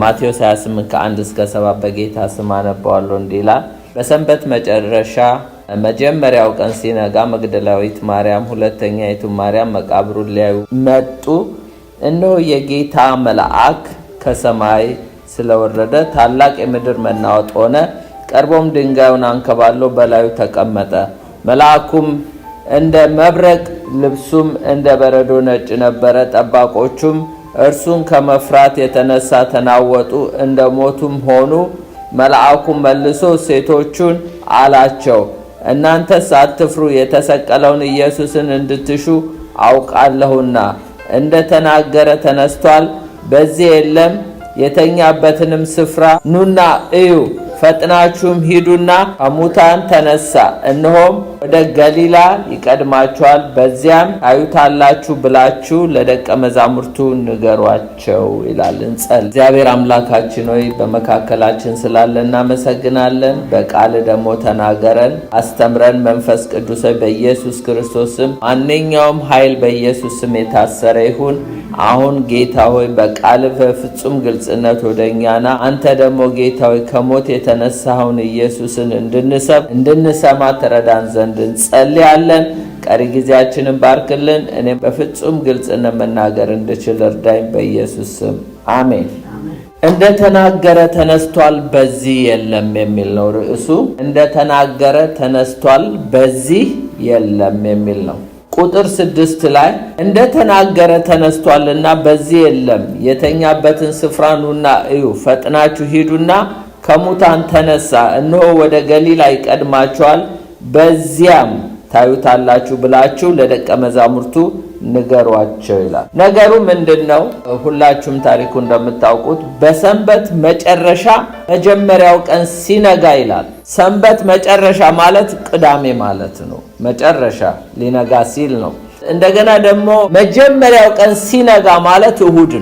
ማቴዎስ 28 ከ1 እስከ 7 በጌታ ስም አነባዋለሁ። እንዲህ ይላል። በሰንበት መጨረሻ መጀመሪያው ቀን ሲነጋ መግደላዊት ማርያም፣ ሁለተኛይቱ ማርያም መቃብሩን ሊያዩ መጡ። እነሆ የጌታ መልአክ ከሰማይ ስለወረደ ታላቅ የምድር መናወጥ ሆነ። ቀርቦም ድንጋዩን አንከባሎ በላዩ ተቀመጠ። መልአኩም እንደ መብረቅ ልብሱም እንደ በረዶ ነጭ ነበረ። ጠባቆቹም እርሱን ከመፍራት የተነሳ ተናወጡ፣ እንደ ሞቱም ሆኑ። መልአኩም መልሶ ሴቶቹን አላቸው፣ እናንተስ አትፍሩ፣ የተሰቀለውን ኢየሱስን እንድትሹ አውቃለሁና እንደ ተናገረ ተነስቷል፣ በዚህ የለም። የተኛበትንም ስፍራ ኑና እዩ። ፈጥናችሁም ሂዱና ከሙታን ተነሳ፣ እነሆም ወደ ገሊላ ይቀድማችኋል፣ በዚያም ታዩታላችሁ ብላችሁ ለደቀ መዛሙርቱ ንገሯቸው ይላል። እንጸልይ። እግዚአብሔር አምላካችን ሆይ በመካከላችን ስላለ እናመሰግናለን። በቃል ደግሞ ተናገረን፣ አስተምረን። መንፈስ ቅዱስ ሆይ በኢየሱስ ክርስቶስ ስም ማንኛውም ኃይል በኢየሱስ ስም የታሰረ ይሁን። አሁን ጌታ ሆይ በቃል በፍጹም ግልጽነት ወደኛና አንተ ደግሞ ጌታ ሆይ ከሞት የተነሳውን ኢየሱስን እንድንሰማ ተረዳን ዘንድ እንጸልያለን። ቀሪ ጊዜያችንን ባርክልን። እኔም በፍጹም ግልጽነት መናገር እንድችል እርዳኝ፣ በኢየሱስ ስም አሜን። እንደተናገረ ተነስቷል፣ በዚህ የለም የሚል ነው ርዕሱ። እንደተናገረ ተነስቷል፣ በዚህ የለም የሚል ነው። ቁጥር 6 ላይ እንደተናገረ ተነስቷልና በዚህ የለም፣ የተኛበትን ስፍራ ኑና እዩ፣ ፈጥናችሁ ሂዱና ከሙታን ተነሳ፣ እነሆ ወደ ገሊላ ይቀድማችኋል፣ በዚያም ታዩታላችሁ ብላችሁ ለደቀ መዛሙርቱ ንገሯቸው ይላል። ነገሩ ምንድነው? ሁላችሁም ታሪኩ እንደምታውቁት በሰንበት መጨረሻ መጀመሪያው ቀን ሲነጋ ይላል። ሰንበት መጨረሻ ማለት ቅዳሜ ማለት ነው። መጨረሻ ሊነጋ ሲል ነው። እንደገና ደግሞ መጀመሪያው ቀን ሲነጋ ማለት እሁድ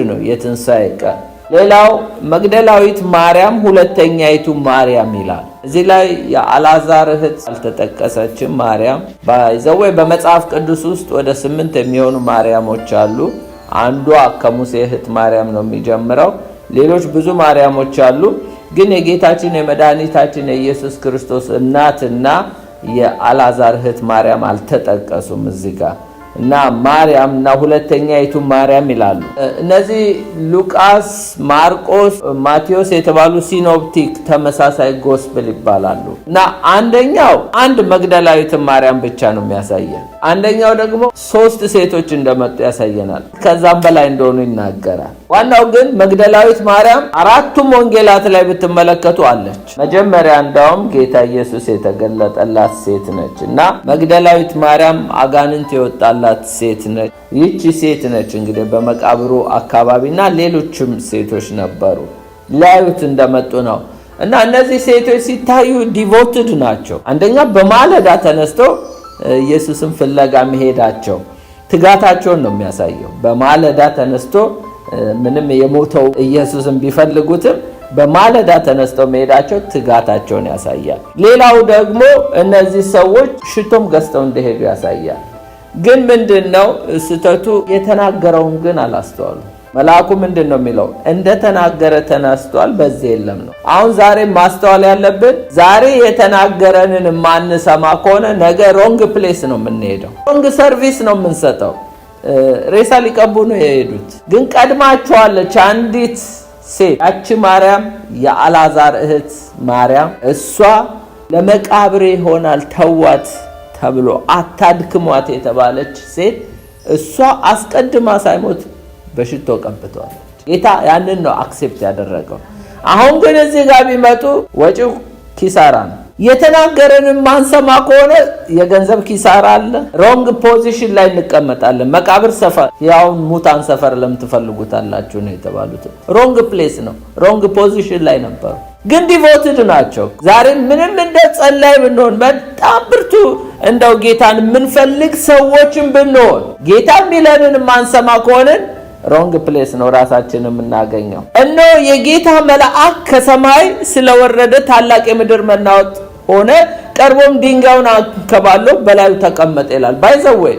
ነው፣ የትንሣኤ ቀን። ሌላው መግደላዊት ማርያም፣ ሁለተኛይቱ ማርያም ይላል። እዚህ ላይ የአልዓዛር እህት አልተጠቀሰችም። ማርያም ባይዘወይ በመጽሐፍ ቅዱስ ውስጥ ወደ 8 የሚሆኑ ማርያሞች አሉ። አንዷ ከሙሴ እህት ማርያም ነው የሚጀምረው። ሌሎች ብዙ ማርያሞች አሉ። ግን የጌታችን የመድኃኒታችን የኢየሱስ ክርስቶስ እናትና የአልዓዛር እህት ማርያም አልተጠቀሱም እዚህ ጋር እና ማርያም እና ሁለተኛይቱ ማርያም ይላሉ። እነዚህ ሉቃስ፣ ማርቆስ፣ ማቴዎስ የተባሉ ሲኖፕቲክ ተመሳሳይ ጎስፕል ይባላሉ። እና አንደኛው አንድ መግደላዊት ማርያም ብቻ ነው የሚያሳየን። አንደኛው ደግሞ 3 ሴቶች እንደመጡ ያሳየናል። ከዛም በላይ እንደሆኑ ይናገራል። ዋናው ግን መግደላዊት ማርያም 4ቱም ወንጌላት ላይ ብትመለከቱ አለች። መጀመሪያ እንዳውም ጌታ ኢየሱስ የተገለጠላት ሴት ነች እና መግደላዊት ማርያም አጋንንት የወጣላት ሴት ነች። ይህች ሴት ነች እንግዲህ በመቃብሩ አካባቢና ሌሎችም ሴቶች ነበሩ ሊያዩት እንደመጡ ነው። እና እነዚህ ሴቶች ሲታዩ ዲቮትድ ናቸው። አንደኛ በማለዳ ተነስተው ኢየሱስን ፍለጋ መሄዳቸው ትጋታቸውን ነው የሚያሳየው። በማለዳ ተነስቶ ምንም የሞተው ኢየሱስን ቢፈልጉትም በማለዳ ተነስተው መሄዳቸው ትጋታቸውን ያሳያል። ሌላው ደግሞ እነዚህ ሰዎች ሽቶም ገዝተው እንደሄዱ ያሳያል። ግን ምንድነው ስህተቱ? የተናገረውን ግን አላስተዋሉ። መልአኩ ምንድነው የሚለው? እንደተናገረ ተነስቷል፣ በዚህ የለም ነው። አሁን ዛሬ ማስተዋል ያለብን ዛሬ የተናገረንን ማንሰማ ከሆነ ነገ ሮንግ ፕሌስ ነው የምንሄደው፣ ሮንግ ሰርቪስ ነው የምንሰጠው። ሬሳ ሊቀቡ ነው የሄዱት። ግን ቀድማቸዋለች አንዲት ሴት፣ ያቺ ማርያም የአልዓዛር እህት ማርያም። እሷ ለመቃብሬ ይሆናል ተዋት ተብሎ አታድክሟት የተባለች ሴት እሷ አስቀድማ ሳይሞት በሽቶ ቀብቷል። ጌታ ያንን ነው አክሴፕት ያደረገው። አሁን ግን እዚህ ጋር ቢመጡ ወጪው ኪሳራ ነው። የተናገረንን ማንሰማ ከሆነ የገንዘብ ኪሳራ አለ። ሮንግ ፖዚሽን ላይ እንቀመጣለን። መቃብር ሰፈር፣ ያው ሙታን ሰፈር ለምን ትፈልጉታላችሁ ነው የተባሉት። ሮንግ ፕሌስ ነው፣ ሮንግ ፖዚሽን ላይ ነበሩ። ግን ዲቮትድ ናቸው። ዛሬ ምንም እንደ ጸላይ ብንሆን በጣም ብርቱ እንደው ጌታን የምንፈልግ ሰዎችን ብንሆን ጌታ የሚለንን ማንሰማ ከሆነን ሮንግ ፕሌስ ነው ራሳችንን የምናገኘው። እነሆ የጌታ መልአክ ከሰማይ ስለወረደ ታላቅ የምድር መናወጥ ሆነ። ቀርቦም ድንጋዩን አንከባሎ በላዩ ተቀመጠ ይላል። ባይዘወይ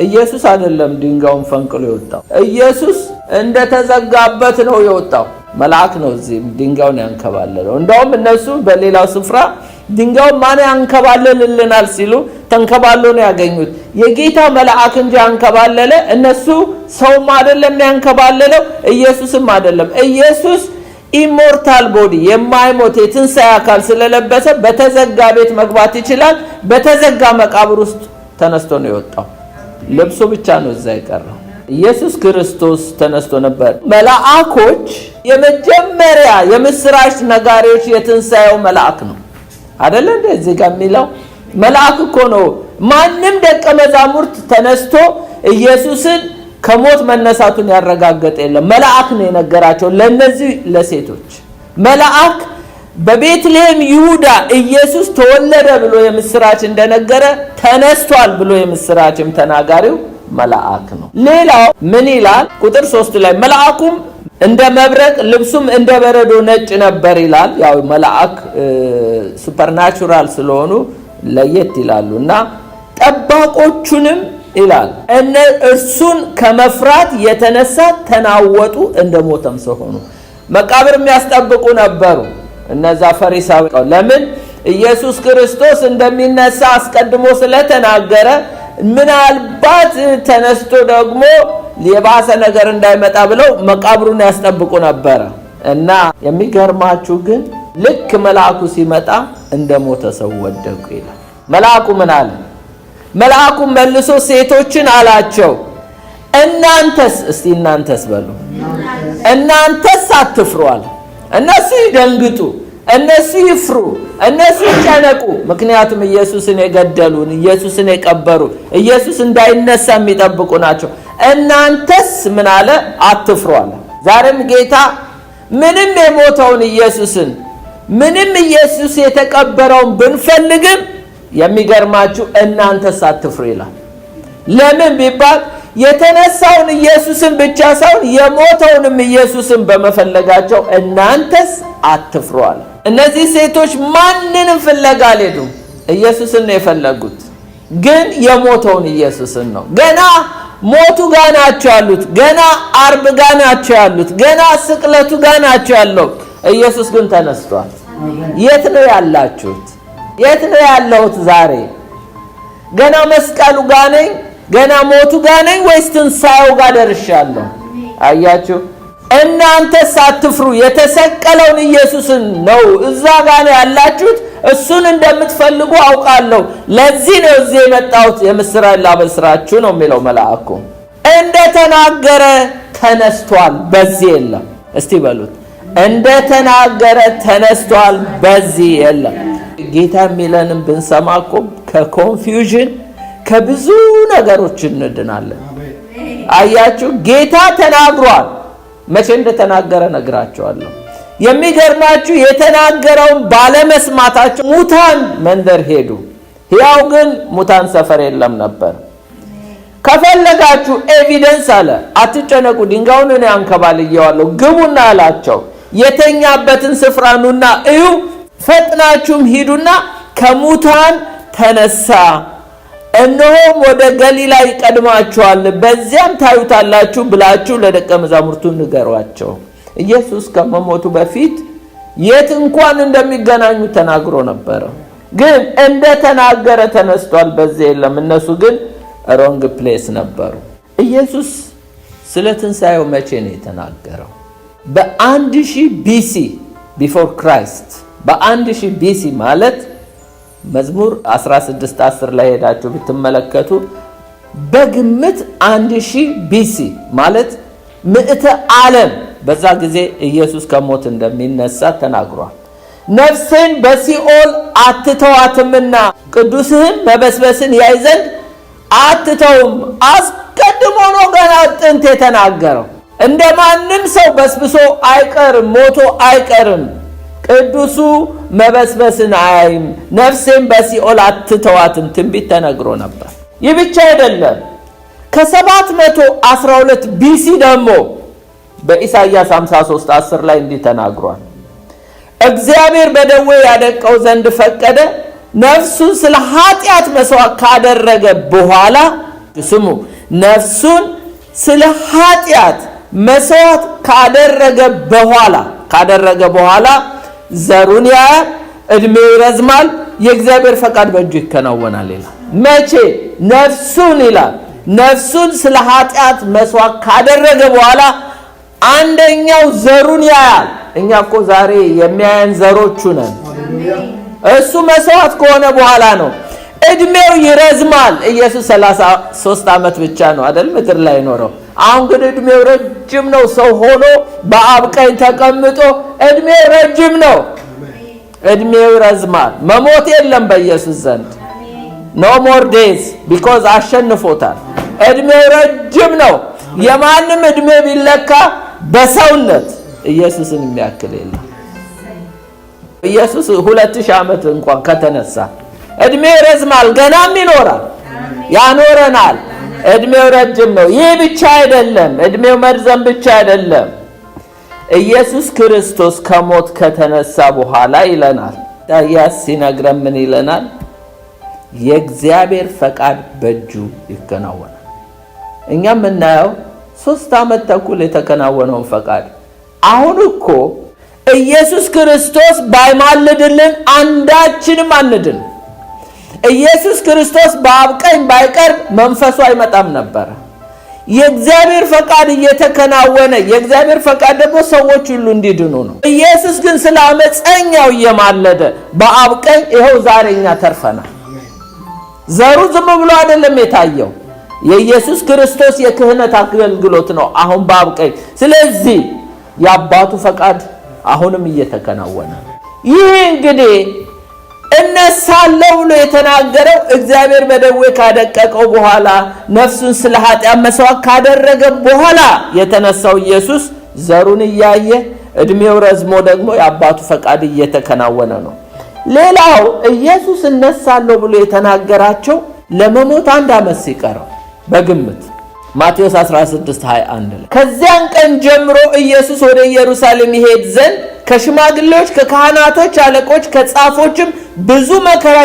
ኢየሱስ አይደለም ድንጋዩን ፈንቅሎ የወጣው፣ ኢየሱስ እንደተዘጋበት ነው የወጣው። መልአክ ነው እዚህ ድንጋዩን ያንከባለለው። እንደውም እነሱ በሌላው ስፍራ ድንጋዩን ማን ያንከባለልልናል ሲሉ ተንከባሎ ነው ያገኙት። የጌታ መልአክ እንጂ ያንከባለለ፣ እነሱ ሰውም አይደለም ያንከባለለው፣ ኢየሱስም አይደለም። ኢየሱስ ኢሞርታል ቦዲ የማይሞት የትንሣኤ አካል ስለለበሰ በተዘጋ ቤት መግባት ይችላል። በተዘጋ መቃብር ውስጥ ተነስቶ ነው የወጣው። ልብሱ ብቻ ነው እዛ የቀረው። ኢየሱስ ክርስቶስ ተነስቶ ነበር። መልአኮች የመጀመሪያ የምስራች ነጋሪዎች የትንሣኤው መልአክ ነው አይደለ? እንደዚህ ጋር የሚለው መልአክ እኮ ነው። ማንም ደቀ መዛሙርት ተነስቶ ኢየሱስን ከሞት መነሳቱን ያረጋገጠ የለም። መልአክ ነው የነገራቸው። ለነዚህ ለሴቶች መልአክ በቤትልሔም ይሁዳ ኢየሱስ ተወለደ ብሎ የምስራች እንደነገረ ተነስቷል ብሎ የምስራችም ተናጋሪው መልአክ ነው። ሌላው ምን ይላል? ቁጥር 3 ላይ መልአኩም እንደ መብረቅ ልብሱም እንደ በረዶ ነጭ ነበር ይላል። ያው መልአክ ሱፐርናቹራል ስለሆኑ ለየት ይላሉ እና ጠባቆቹንም ይላል እርሱን ከመፍራት የተነሳ ተናወጡ፣ እንደሞተም ሰው ሆኑ። መቃብር የሚያስጠብቁ ነበሩ እነዛ ፈሪሳውያን። ለምን? ኢየሱስ ክርስቶስ እንደሚነሳ አስቀድሞ ስለተናገረ ምናልባት ተነስቶ ደግሞ የባሰ ነገር እንዳይመጣ ብለው መቃብሩን ያስጠብቁ ነበረ። እና የሚገርማችሁ ግን ልክ መልአኩ ሲመጣ እንደሞተ ሰው ወደቁ ይላል። መልአኩ ምን አለ? መልአኩ መልሶ ሴቶችን አላቸው፣ እናንተስ፣ እስቲ እናንተስ በሉ፣ እናንተስ አትፍሩ አለ። እነሱ ይደንግጡ፣ እነሱ ይፍሩ፣ እነሱ ይጨነቁ። ምክንያቱም ኢየሱስን የገደሉን፣ ኢየሱስን የቀበሩ፣ ኢየሱስ እንዳይነሳ የሚጠብቁ ናቸው። እናንተስ ምን አለ? አትፍሩ አለ። ዛሬም ጌታ ምንም የሞተውን ኢየሱስን፣ ምንም ኢየሱስ የተቀበረውን ብንፈልግም የሚገርማችሁ እናንተስ አትፍሩ ይላል። ለምን ቢባል የተነሳውን ኢየሱስን ብቻ ሳይሆን የሞተውንም ኢየሱስን በመፈለጋቸው እናንተስ አትፍሩ አለ። እነዚህ ሴቶች ማንንም ፍለጋ አልሄዱም፣ ኢየሱስን ነው የፈለጉት። ግን የሞተውን ኢየሱስን ነው። ገና ሞቱ ጋር ናቸው ያሉት፣ ገና አርብ ጋር ናቸው ያሉት፣ ገና ስቅለቱ ጋር ናቸው ያለው። ኢየሱስ ግን ተነስቷል። የት ነው ያላችሁት? የት ነው ያለሁት ዛሬ? ገና መስቀሉ ጋር ነኝ? ገና ሞቱ ጋር ነኝ? ወይስ ትንሣኤው ጋር ደርሻለሁ? አያችሁ፣ እናንተስ አትፍሩ፣ የተሰቀለውን ኢየሱስን ነው እዛ ጋር ነው ያላችሁት። እሱን እንደምትፈልጉ አውቃለሁ። ለዚህ ነው እዚህ የመጣሁት፣ የምስራች ላበስራችሁ ነው የሚለው መልአኩ። እንደተናገረ ተነስቷል፣ በዚህ የለም። እስቲ በሉት፣ እንደተናገረ ተነስቷል፣ በዚህ የለም። ጌታ የሚለንም ብንሰማ እኮ ከኮንፊውዥን ከብዙ ነገሮች እንድናለን። አያችሁ፣ ጌታ ተናግሯል። መቼ እንደተናገረ ነግራቸዋለሁ። የሚገርማችሁ የተናገረውን ባለመስማታቸው ሙታን መንደር ሄዱ። ሕያው ግን ሙታን ሰፈር የለም ነበር። ከፈለጋችሁ ኤቪደንስ አለ፣ አትጨነቁ፣ ድንጋዩን እኔ አንከባልየዋለሁ፣ ግቡና አላቸው። የተኛበትን ስፍራ ኑና እዩ፣ ፈጥናችሁም ሂዱና ከሙታን ተነሳ፣ እነሆም ወደ ገሊላ ይቀድማችኋል፣ በዚያም ታዩታላችሁ ብላችሁ ለደቀ መዛሙርቱ ንገሯቸው። ኢየሱስ ከመሞቱ በፊት የት እንኳን እንደሚገናኙ ተናግሮ ነበረ። ግን እንደተናገረ ተነስቷል፣ በዚህ የለም። እነሱ ግን ሮንግ ፕሌስ ነበሩ። ኢየሱስ ስለ ትንሣኤው መቼ ነው የተናገረው? በ1000 BC ቢፎር ክራይስት። በ1000 BC ማለት መዝሙር 16:10 ላይ ሄዳችሁ ብትመለከቱ በግምት 1000 BC ማለት ምዕተ ዓለም በዛ ጊዜ ኢየሱስ ከሞት እንደሚነሳ ተናግሯል። ነፍሴን በሲኦል አትተዋትምና ቅዱስህን መበስበስን ያይ ዘንድ አትተውም። አስቀድሞ ነው ገና ጥንት የተናገረው። እንደማንም ሰው በስብሶ አይቀርም፣ ሞቶ አይቀርም። ቅዱሱ መበስበስን አያይም፣ ነፍሴን በሲኦል አትተዋትም። ትንቢት ተነግሮ ነበር። ይህ ብቻ አይደለም። ከ712 BC ደግሞ በኢሳይያስ 53:10 ላይ እንዲህ ተናግሯል። እግዚአብሔር በደዌ ያደቀው ዘንድ ፈቀደ፣ ነፍሱን ስለ ኃጢአት መስዋዕት ካደረገ በኋላ ስሙ፣ ነፍሱን ስለ ኃጢአት መስዋዕት ካደረገ በኋላ ዘሩን ያያል፣ እድሜው ይረዝማል፣ የእግዚአብሔር ፈቃድ በእጁ ይከናወናል ይላል። መቼ? ነፍሱን ይላል። ነፍሱን ስለ ኃጢአት መስዋዕት ካደረገ በኋላ አንደኛው ዘሩን ያያል። እኛ እኮ ዛሬ የሚያየን ዘሮቹ ነን። እሱ መስዋዕት ከሆነ በኋላ ነው። እድሜው ይረዝማል። ኢየሱስ 33 ዓመት ብቻ ነው አይደል ምድር ላይ ኖረው። አሁን ግን እድሜው ረጅም ነው። ሰው ሆኖ በአብ ቀኝ ተቀምጦ እድሜው ረጅም ነው። እድሜው ይረዝማል። መሞት የለም በኢየሱስ ዘንድ። no more days because አሸንፎታል። እድሜው ረጅም ነው። የማንም እድሜ ቢለካ በሰውነት ኢየሱስን የሚያክል የለም። ኢየሱስ 2000 ዓመት እንኳን ከተነሳ እድሜው ይረዝማል። ገናም ይኖራል፣ ያኖረናል። እድሜው ረጅም ነው። ይህ ብቻ አይደለም፣ እድሜው መርዘም ብቻ አይደለም። ኢየሱስ ክርስቶስ ከሞት ከተነሳ በኋላ ይለናል ኢሳይያስ ሲነግረን ምን ይለናል? የእግዚአብሔር ፈቃድ በእጁ ይከናወናል። እኛ የምናየው 3 ዓመት ተኩል የተከናወነውን ፈቃድ። አሁን እኮ ኢየሱስ ክርስቶስ ባይማልድልን አንዳችንም አንድን። ኢየሱስ ክርስቶስ በአብ ቀኝ ባይቀርብ መንፈሱ አይመጣም ነበር። የእግዚአብሔር ፈቃድ እየተከናወነ፣ የእግዚአብሔር ፈቃድ ደግሞ ሰዎች ሁሉ እንዲድኑ ነው። ኢየሱስ ግን ስለ አመፀኛው እየማለደ በአብ ቀኝ ይኸው ዛሬኛ ተርፈናል። ዘሩ ዝም ብሎ አይደለም የታየው፣ የኢየሱስ ክርስቶስ የክህነት አገልግሎት ነው አሁን በአብ ቀኝ። ስለዚህ የአባቱ ፈቃድ አሁንም እየተከናወነ። ይህ እንግዲህ እነሳለሁ ብሎ የተናገረው እግዚአብሔር በደዌ ካደቀቀው በኋላ ነፍሱን ስለ ኃጢአት መስዋዕት ካደረገ በኋላ የተነሳው ኢየሱስ ዘሩን እያየ እድሜው ረዝሞ ደግሞ የአባቱ ፈቃድ እየተከናወነ ነው። ሌላው ኢየሱስ እነሳለሁ ብሎ የተናገራቸው ለመሞት 1 ዓመት ሲቀረው በግምት ማቴዎስ 16:21 ላይ ከዚያን ቀን ጀምሮ ኢየሱስ ወደ ኢየሩሳሌም ይሄድ ዘንድ ከሽማግሌዎች፣ ከካህናቶች አለቆች፣ ከጻፎችም ብዙ መከራ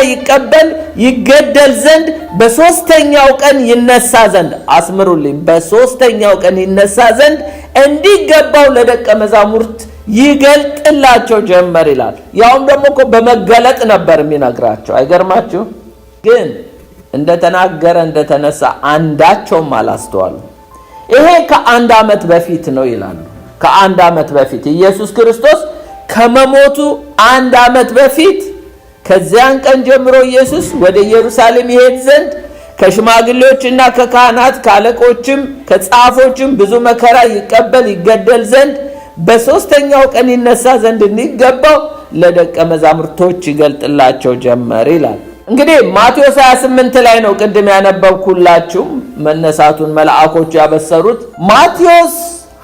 ይገደል ዘንድ በሶስተኛው ቀን ይነሳ ዘንድ፣ አስምሩልኝ፣ በሶስተኛው ቀን ይነሳ ዘንድ እንዲገባው ለደቀ መዛሙርት ይገልጥላቸው ጀመር ይላል። ያውም ደግሞ እኮ በመገለጥ ነበር የሚነግራቸው። አይገርማችሁ? ግን እንደተናገረ እንደተነሳ አንዳቸውም አላስተዋሉ። ይሄ ከ1 ዓመት በፊት ነው ይላሉ። ከ1 ዓመት በፊት ኢየሱስ ክርስቶስ ከመሞቱ 1 ዓመት በፊት ከዚያን ቀን ጀምሮ ኢየሱስ ወደ ኢየሩሳሌም ይሄድ ዘንድ ከሽማግሌዎችና ከካህናት ከአለቆችም ከጻፎችም ብዙ መከራ ይገደል ዘንድ በሶስተኛው ቀን ይነሳ ዘንድ እንዲገባው ለደቀ መዛሙርቶች ይገልጥላቸው ጀመር ይላል። እንግዲህ ማቴዎስ 28 ላይ ነው ቅድም ያነበብኩላችሁ መነሳቱን መልአኮቹ ያበሰሩት። ማቴዎስ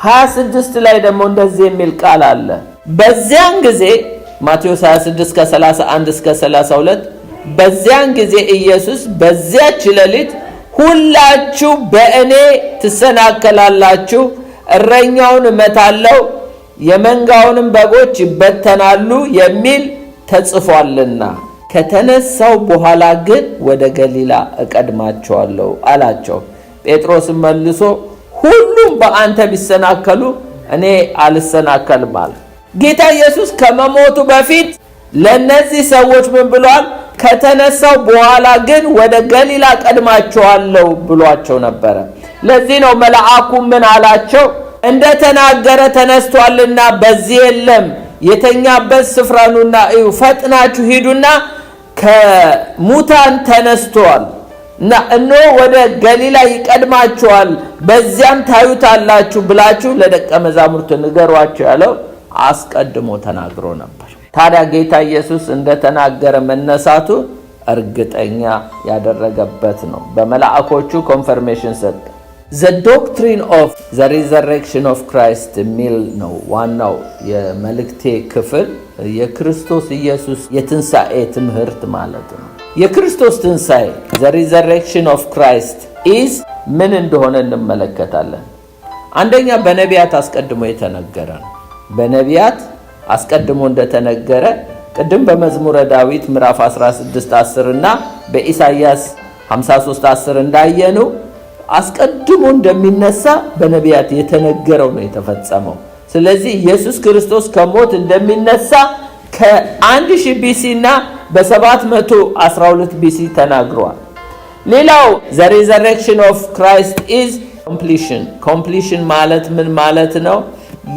26 ላይ ደግሞ እንደዚህ የሚል ቃል አለ። በዚያን ጊዜ ማቴዎስ 26 ከ31 እስከ 32 በዚያን ጊዜ ኢየሱስ በዚያች ሌሊት ሁላችሁ በእኔ ትሰናከላላችሁ፣ እረኛውን እመታለሁ፣ የመንጋውንም በጎች ይበተናሉ የሚል ተጽፏልና ከተነሳው በኋላ ግን ወደ ገሊላ እቀድማቸዋለሁ አላቸው። ጴጥሮስም መልሶ ሁሉም በአንተ ቢሰናከሉ እኔ አልሰናከልም አለ። ጌታ ኢየሱስ ከመሞቱ በፊት ለነዚህ ሰዎች ምን ብሏል? ከተነሳው በኋላ ግን ወደ ገሊላ እቀድማቸዋለሁ ብሏቸው ነበረ። ለዚህ ነው መልአኩ ምን አላቸው? እንደተናገረ ተነስቷልና በዚህ የለም፣ የተኛበት ስፍራ ኑና እዩ፣ ፈጥናችሁ ሂዱና ከሙታን ተነስቷል እና እነሆ ወደ ገሊላ ይቀድማችኋል፣ በዚያም ታዩታላችሁ ብላችሁ ለደቀ መዛሙርቱ ንገሯቸው ያለው አስቀድሞ ተናግሮ ነበር። ታዲያ ጌታ ኢየሱስ እንደተናገረ መነሳቱ እርግጠኛ ያደረገበት ነው። በመላእክቶቹ ኮንፈርሜሽን ሰጠ። The doctrine of the resurrection of Christ የሚል ነው ዋናው የመልእክቴ ክፍል። የክርስቶስ ኢየሱስ የትንሣኤ ትምህርት ማለት ነው። የክርስቶስ ትንሣኤ the resurrection of Christ is ምን እንደሆነ እንመለከታለን። አንደኛ በነቢያት አስቀድሞ የተነገረ ነው። በነቢያት አስቀድሞ እንደተነገረ ቅድም በመዝሙረ ዳዊት ምዕራፍ 16:10 እና በኢሳይያስ 53:10 እንዳየነው አስቀድሞ እንደሚነሳ በነቢያት የተነገረው ነው የተፈጸመው። ስለዚህ ኢየሱስ ክርስቶስ ከሞት እንደሚነሳ ከ1000 BC እና በ712 BC ተናግሯል። ሌላው the resurrection of Christ is completion. completion ማለት ምን ማለት ነው?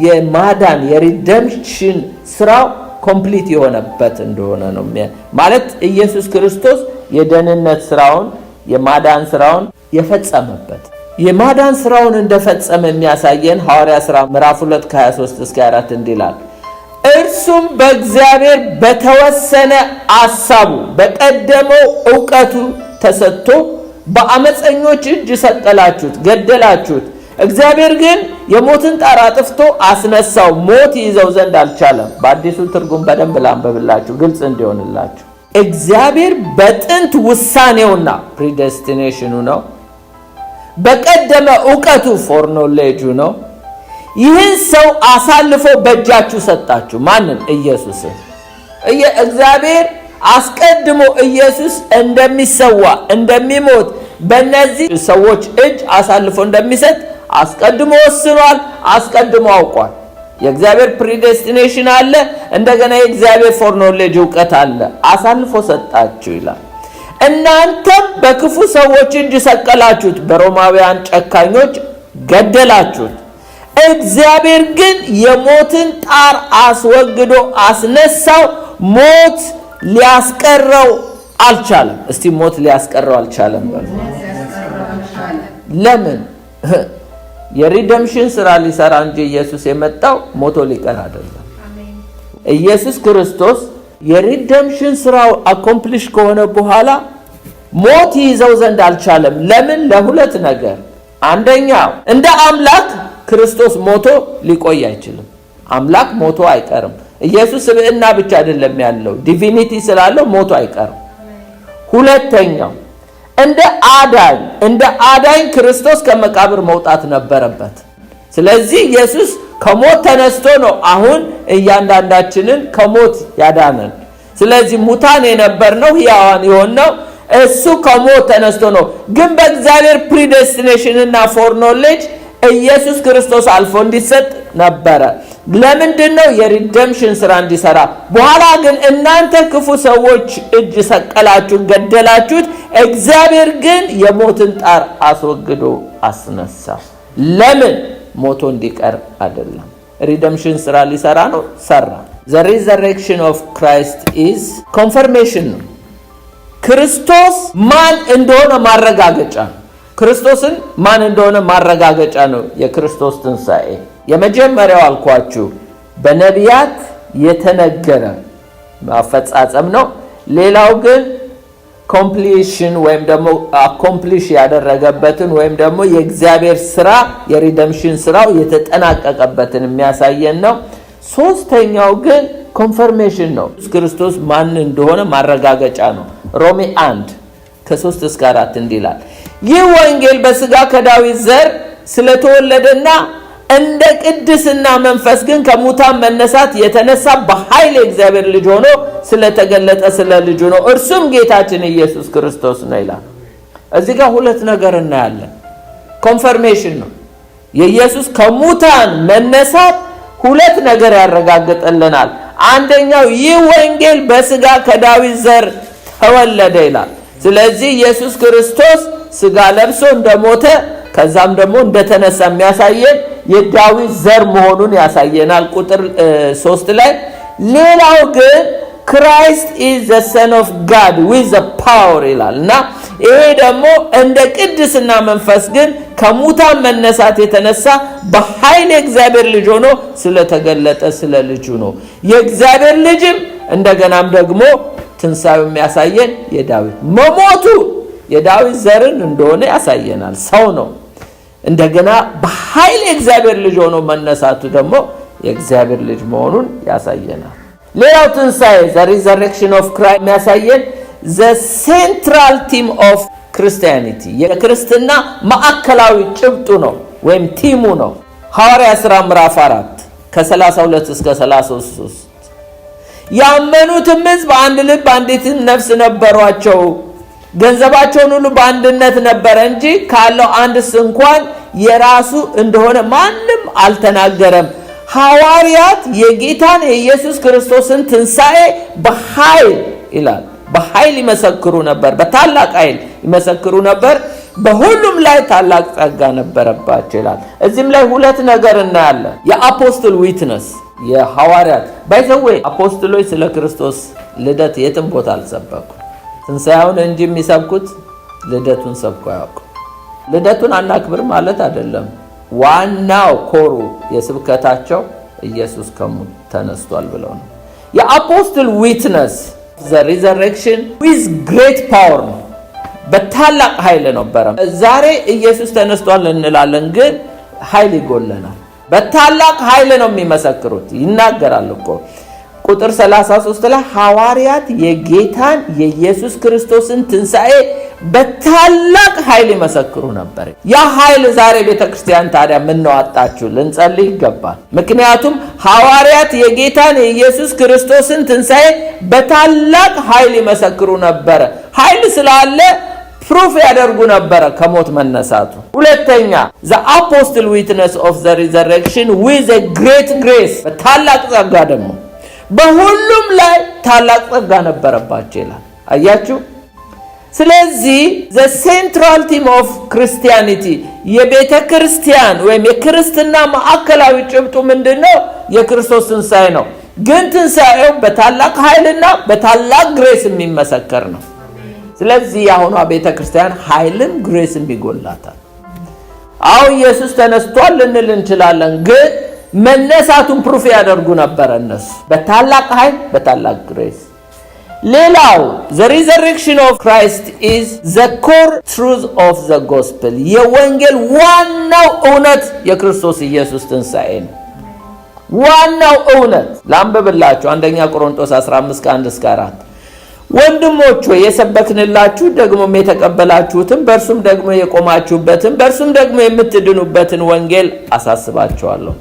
የማዳን የሪደምፕሽን ስራው ኮምፕሊት የሆነበት እንደሆነ ነው ማለት ኢየሱስ ክርስቶስ የደህንነት ስራውን የማዳን ስራውን የፈጸመበት የማዳን ስራውን እንደፈጸመ የሚያሳየን ሐዋርያ ሥራ ምዕራፍ 2 ከ23 እስከ 4 እንዲላል እርሱም በእግዚአብሔር በተወሰነ ሐሳቡ በቀደመው ዕውቀቱ ተሰጥቶ በአመፀኞች እጅ ሰቀላችሁት፣ ገደላችሁት። እግዚአብሔር ግን የሞትን ጣር አጥፍቶ አስነሳው፣ ሞት ይዘው ዘንድ አልቻለም። በአዲሱ ትርጉም በደንብ ላንብብላችሁ ግልጽ እንዲሆንላችሁ። እግዚአብሔር በጥንት ውሳኔውና ፕሪዴስቲኔሽኑ ነው፣ በቀደመ ዕውቀቱ ፎርኖሌጁ ነው። ይህን ሰው አሳልፎ በእጃችሁ ሰጣችሁ። ማንን? ኢየሱስን። እግዚአብሔር አስቀድሞ ኢየሱስ እንደሚሰዋ እንደሚሞት በእነዚህ ሰዎች እጅ አሳልፎ እንደሚሰጥ አስቀድሞ ወስኗል፣ አስቀድሞ አውቋል። የእግዚአብሔር ፕሪዴስቲኔሽን አለ፣ እንደገና የእግዚአብሔር ፎርኖሌጅ ዕውቀት አለ። አሳልፎ ሰጣችሁ ይላል። እናንተም በክፉ ሰዎች እጅ ሰቀላችሁት፣ በሮማውያን ጨካኞች ገደላችሁት። እግዚአብሔር ግን የሞትን ጣር አስወግዶ አስነሳው፣ ሞት ሊያስቀረው አልቻለም። እስቲ ሞት ሊያስቀረው አልቻለም በሉ። ለምን? የሪደምፕሽን ስራ ሊሰራ እንጂ ኢየሱስ የመጣው ሞቶ ሊቀር አይደለም። ኢየሱስ ክርስቶስ የሪደምፕሽን ስራው አኮምፕሊሽ ከሆነ በኋላ ሞት ይዘው ዘንድ አልቻለም። ለምን? ለሁለት ነገር። አንደኛው እንደ አምላክ ክርስቶስ ሞቶ ሊቆይ አይችልም። አምላክ ሞቶ አይቀርም። ኢየሱስ ስብዕና ብቻ አይደለም ያለው፣ ዲቪኒቲ ስላለው ሞቶ አይቀርም። ሁለተኛው እንደ አዳኝ ክርስቶስ ከመቃብር መውጣት ነበረበት። ስለዚህ ኢየሱስ ከሞት ተነስቶ ነው አሁን እያንዳንዳችንን ከሞት ያዳነን። ስለዚህ ሙታን የነበርነው ሕያዋን የሆነው እሱ ከሞት ተነስቶ ነው። ግን በእግዚአብሔር ፕሪዴስቲኔሽን እና ፎርኖሌጅ ኢየሱስ ክርስቶስ አልፎ እንዲሰጥ ነበረ። ለምንድነው? የሪደምፕሽን ስራ እንዲሰራ። በኋላ ግን እናንተ ክፉ ሰዎች እጅ ሰቀላችሁት፣ ገደላችሁት። እግዚአብሔር ግን የሞትን ጣር አስወግዶ አስነሳ። ለምን? ሞቶ እንዲቀር አይደለም። ሪደምፕሽን ስራ ሊሰራ ነው፣ ሰራ። the resurrection of Christ is confirmation ነው። ክርስቶስ ማን እንደሆነ ማረጋገጫ ነው። ክርስቶስን ማን እንደሆነ ማረጋገጫ ነው የክርስቶስ ትንሣኤ። የመጀመሪያው አልኳችሁ በነቢያት የተነገረ ማፈጻጸም ነው። ሌላው ግን ኮምፕሊሽን ወይም ደግሞ አኮምፕሊሽ ያደረገበትን ወይም ደግሞ የእግዚአብሔር ስራ የሪደምፕሽን ስራው የተጠናቀቀበትን የሚያሳየን ነው። ሶስተኛው ግን ኮንፈርሜሽን ነው። ክርስቶስ ማን እንደሆነ ማረጋገጫ ነው። ሮሜ 1 ከ3 እስከ 4 እንዲላል ይህ ወንጌል በሥጋ ከዳዊት ዘር ስለተወለደና እንደ ቅድስና መንፈስ ግን ከሙታን መነሳት የተነሳ በኃይል የእግዚአብሔር ልጅ ሆኖ ስለተገለጠ ስለ ልጁ ነው፣ እርሱም ጌታችን ኢየሱስ ክርስቶስ ነው ይላል። እዚህ ጋር ሁለት ነገር እናያለን። ኮንፈርሜሽን ነው። የኢየሱስ ከሙታን መነሳት ሁለት ነገር ያረጋግጥልናል። አንደኛው ይህ ወንጌል በሥጋ ከዳዊት ዘር ተወለደ ይላል። ስለዚህ ኢየሱስ ክርስቶስ ሥጋ ለብሶ እንደሞተ ከዛም ደግሞ እንደተነሳ የሚያሳየን የዳዊት ዘር መሆኑን ያሳየናል። ቁጥር 3 ላይ ሌላው ግን Christ is the son of God with the power ይላል እና ይሄ ደግሞ እንደ ቅድስና መንፈስ ግን ከሙታን መነሳት የተነሳ በኃይል የእግዚአብሔር ልጅ ሆኖ ስለተገለጠ ስለ ልጁ ነው። የእግዚአብሔር ልጅም እንደገናም ደግሞ ትንሣኤው የሚያሳየን የዳዊት መሞቱ የዳዊት ዘርን እንደሆነ ያሳየናል። ሰው ነው። እንደገና በኃይል የእግዚአብሔር ልጅ ሆኖ መነሳቱ ደግሞ የእግዚአብሔር ልጅ መሆኑን ያሳየናል። ሌላው ትንሣኤ the resurrection of Christ የሚያሳየን the central theme of Christianity የክርስትና ማዕከላዊ ጭብጡ ነው ወይም ቲሙ ነው። ሐዋርያ ሥራ ምዕራፍ 4 ከ32 እስከ 33 ያመኑትም ሕዝብ አንድ ልብ አንዲት ነፍስ ነበሯቸው። ገንዘባቸውን ሁሉ በአንድነት ነበር እንጂ ካለው አንድስ እንኳን የራሱ እንደሆነ ማንም አልተናገረም። ሐዋርያት የጌታን የኢየሱስ ክርስቶስን ትንሣኤ በኃይል ይላል በኃይል ይመሰክሩ ነበር፣ በታላቅ ኃይል ይመሰክሩ ነበር፣ በሁሉም ላይ ታላቅ ጸጋ ነበረባቸው ይላል። እዚህም ላይ ሁለት ነገር እናያለን። የአፖስትል ዊትነስ የሐዋርያት ባይዘዌ አፖስትሎች ስለ ክርስቶስ ልደት የትም ቦታ አልሰበኩ፣ ትንሣኤውን እንጂ የሚሰብኩት ልደቱን ሰብኩ አያውቁ። ልደቱን አናክብር ማለት አይደለም። ዋናው ኮሩ የስብከታቸው ኢየሱስ ከሙት ተነስቷል ብለው ነው። የአፖስትል ዊትነስ the resurrection with great power ነው፣ በታላቅ ኃይል ነበረ። ዛሬ ኢየሱስ ተነስቷል እንላለን፣ ግን ኃይል ይጎለናል። በታላቅ ኃይል ነው የሚመሰክሩት። ይናገራል እኮ ቁጥር 33 ላይ ሐዋርያት የጌታን የኢየሱስ ክርስቶስን ትንሣኤ በታላቅ ኃይል ይመሰክሩ ነበር። ያ ኃይል ዛሬ ቤተክርስቲያን ታዲያ ምን ነው አጣችሁ? ልንጸልይ ይገባል። ምክንያቱም ሐዋርያት የጌታን የኢየሱስ ክርስቶስን ትንሣኤ በታላቅ ኃይል ይመሰክሩ ነበር። ኃይል ስላለ ፕሩፍ ያደርጉ ነበር ከሞት መነሳቱ። ሁለተኛ the apostle witness of the resurrection with a great grace፣ በታላቅ ጸጋ ደግሞ በሁሉም ላይ ታላቅ ጸጋ ነበረባቸው ይላል። አያችሁ። ስለዚህ the central theme of Christianity የቤተ ክርስቲያን ወይም የክርስትና ማዕከላዊ ጭብጡ ምንድነው? የክርስቶስ ትንሣኤ ነው። ግን ትንሣኤው በታላቅ ኃይልና በታላቅ ግሬስ የሚመሰከር ነው። ስለዚህ አሁን ቤተ ክርስቲያን ኃይልን ግሬስን ይጎላታል። አው ኢየሱስ ተነስቷል ልንል እንችላለን፣ ግን መነሳቱን ፕሩፍ ያደርጉ ነበር እነሱ በታላቅ ኃይል በታላቅ ግሬስ። ሌላው the resurrection of Christ is the core truth of the gospel፣ የወንጌል ዋናው እውነት የክርስቶስ ኢየሱስ ትንሣኤ ነው። ዋናው እውነት ላንብብላችሁ አንደኛ ቆሮንቶስ 15:1-4 ወንድሞች ሆይ የሰበክንላችሁ ደግሞም የተቀበላችሁትን በእርሱም ደግሞ የቆማችሁበትን በእርሱም ደግሞ የምትድኑበትን ወንጌል አሳስባችኋለሁ።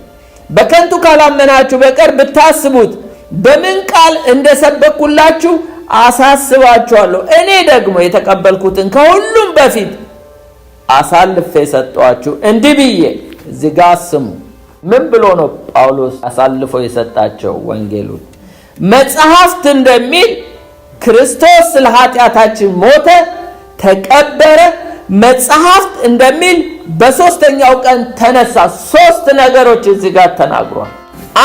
በከንቱ ካላመናችሁ በቀር ብታስቡት በምን ቃል እንደሰበኩላችሁ አሳስባችኋለሁ። እኔ ደግሞ የተቀበልኩትን ከሁሉም በፊት አሳልፌ ሰጠኋችሁ እንዲህ ብዬ። እዚህ ጋር ስሙ። ምን ብሎ ነው ጳውሎስ አሳልፎ የሰጣቸው ወንጌሉን? መጽሐፍት እንደሚል ክርስቶስ ስለ ኃጢአታችን ሞተ፣ ተቀበረ፣ መጽሐፍት እንደሚል በሶስተኛው ቀን ተነሳ። ሶስት ነገሮች እዚህ ጋር ተናግሯል።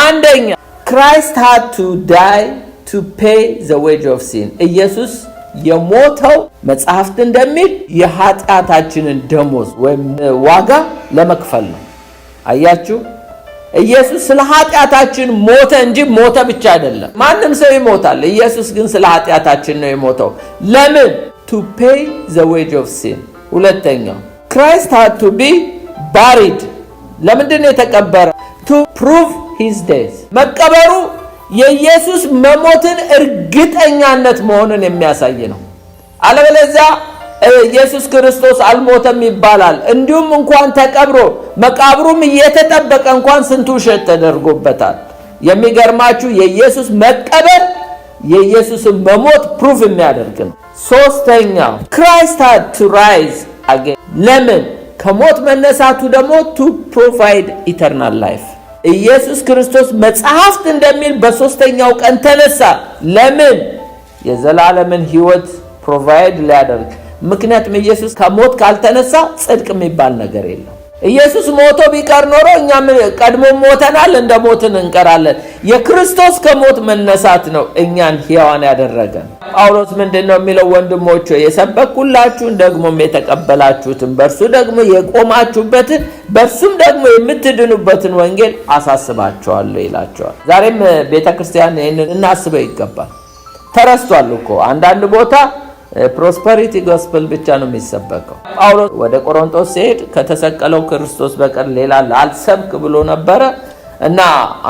አንደኛ Christ had to die to pay the wage of sin። ኢየሱስ የሞተው መጽሐፍት እንደሚል የኃጢአታችንን ደሞዝ ወይም ዋጋ ለመክፈል ነው። አያችሁ፣ ኢየሱስ ስለ ኃጢአታችን ሞተ እንጂ ሞተ ብቻ አይደለም። ማንም ሰው ይሞታል፣ ኢየሱስ ግን ስለ ኃጢአታችን ነው የሞተው። ለምን? to pay the wage of sin። ሁለተኛው Christ had to be buried። ለምንድን ነው የተቀበረ? to prove his death። መቀበሩ የኢየሱስ መሞትን እርግጠኛነት መሆኑን የሚያሳይ ነው። አለበለዚያ ኢየሱስ ክርስቶስ አልሞተም ይባላል። እንዲሁም እንኳን ተቀብሮ መቃብሩም እየተጠበቀ እንኳን ስንቱ ውሸት ተደርጎበታል። የሚገርማችሁ የኢየሱስ መቀበር የኢየሱስን መሞት ፕሩፍ የሚያደርግ ነው። ሶስተኛው Christ had to rise again። ለምን? ከሞት መነሳቱ ደግሞ to provide eternal life። ኢየሱስ ክርስቶስ መጽሐፍት እንደሚል በሶስተኛው ቀን ተነሳ። ለምን? የዘላለምን ሕይወት ፕሮቫይድ ሊያደርግ። ምክንያቱም ኢየሱስ ከሞት ካልተነሳ ጽድቅ የሚባል ነገር የለም። ኢየሱስ ሞቶ ቢቀር ኖሮ እኛም ቀድሞ ሞተናል፣ እንደ ሞትን እንቀራለን። የክርስቶስ ከሞት መነሳት ነው እኛን ሕያዋን ያደረገን። ጳውሎስ ምንድነው የሚለው? ወንድሞች የሰበኩላችሁን ደግሞም የተቀበላችሁትን በእርሱ ደግሞ የቆማችሁበትን በእርሱም ደግሞ የምትድኑበትን ወንጌል አሳስባችኋለሁ ይላቸዋል። ዛሬም ቤተክርስቲያን ይህንን እናስበው ይገባል። ተረስቷል እኮ አንዳንድ ቦታ ፕሮስፐሪቲ ጎስፐል ብቻ ነው የሚሰበከው። ጳውሎስ ወደ ቆሮንቶስ ሲሄድ ከተሰቀለው ክርስቶስ በቀር ሌላ ላልሰብክ ብሎ ነበረ እና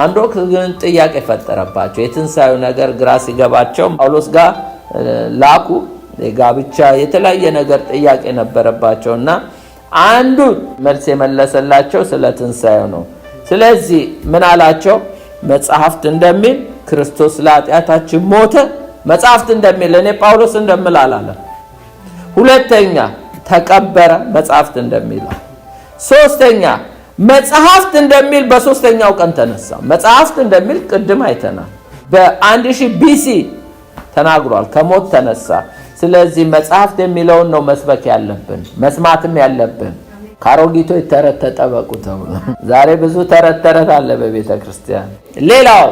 አንድ ወቅት ግን ጥያቄ ፈጠረባቸው። የትንሣኤው ነገር ግራ ሲገባቸው ጳውሎስ ጋር ላኩ። የጋብቻ የተለያየ ነገር ጥያቄ ነበረባቸውና አንዱ መልስ የመለሰላቸው ስለ ትንሣኤው ነው። ስለዚህ ምን አላቸው? መጽሐፍት እንደሚል ክርስቶስ ለኃጢአታችን ሞተ። መጽሐፍት እንደሚል እኔ ጳውሎስ እንደምል አላለም። ሁለተኛ ተቀበረ መጽሐፍት እንደሚለው። ሶስተኛ መጽሐፍት እንደሚል በሶስተኛው ቀን ተነሳ። መጽሐፍት እንደሚል ቅድም አይተናል። በ1000 BC ተናግሯል፣ ከሞት ተነሳ። ስለዚህ መጽሐፍት የሚለውን ነው መስበክ ያለብን፣ መስማትም ያለብን። ካሮጊቶች ተረት ተጠበቁ ተብሎ ዛሬ ብዙ ተረት አለ በቤተ ክርስቲያን። ሌላው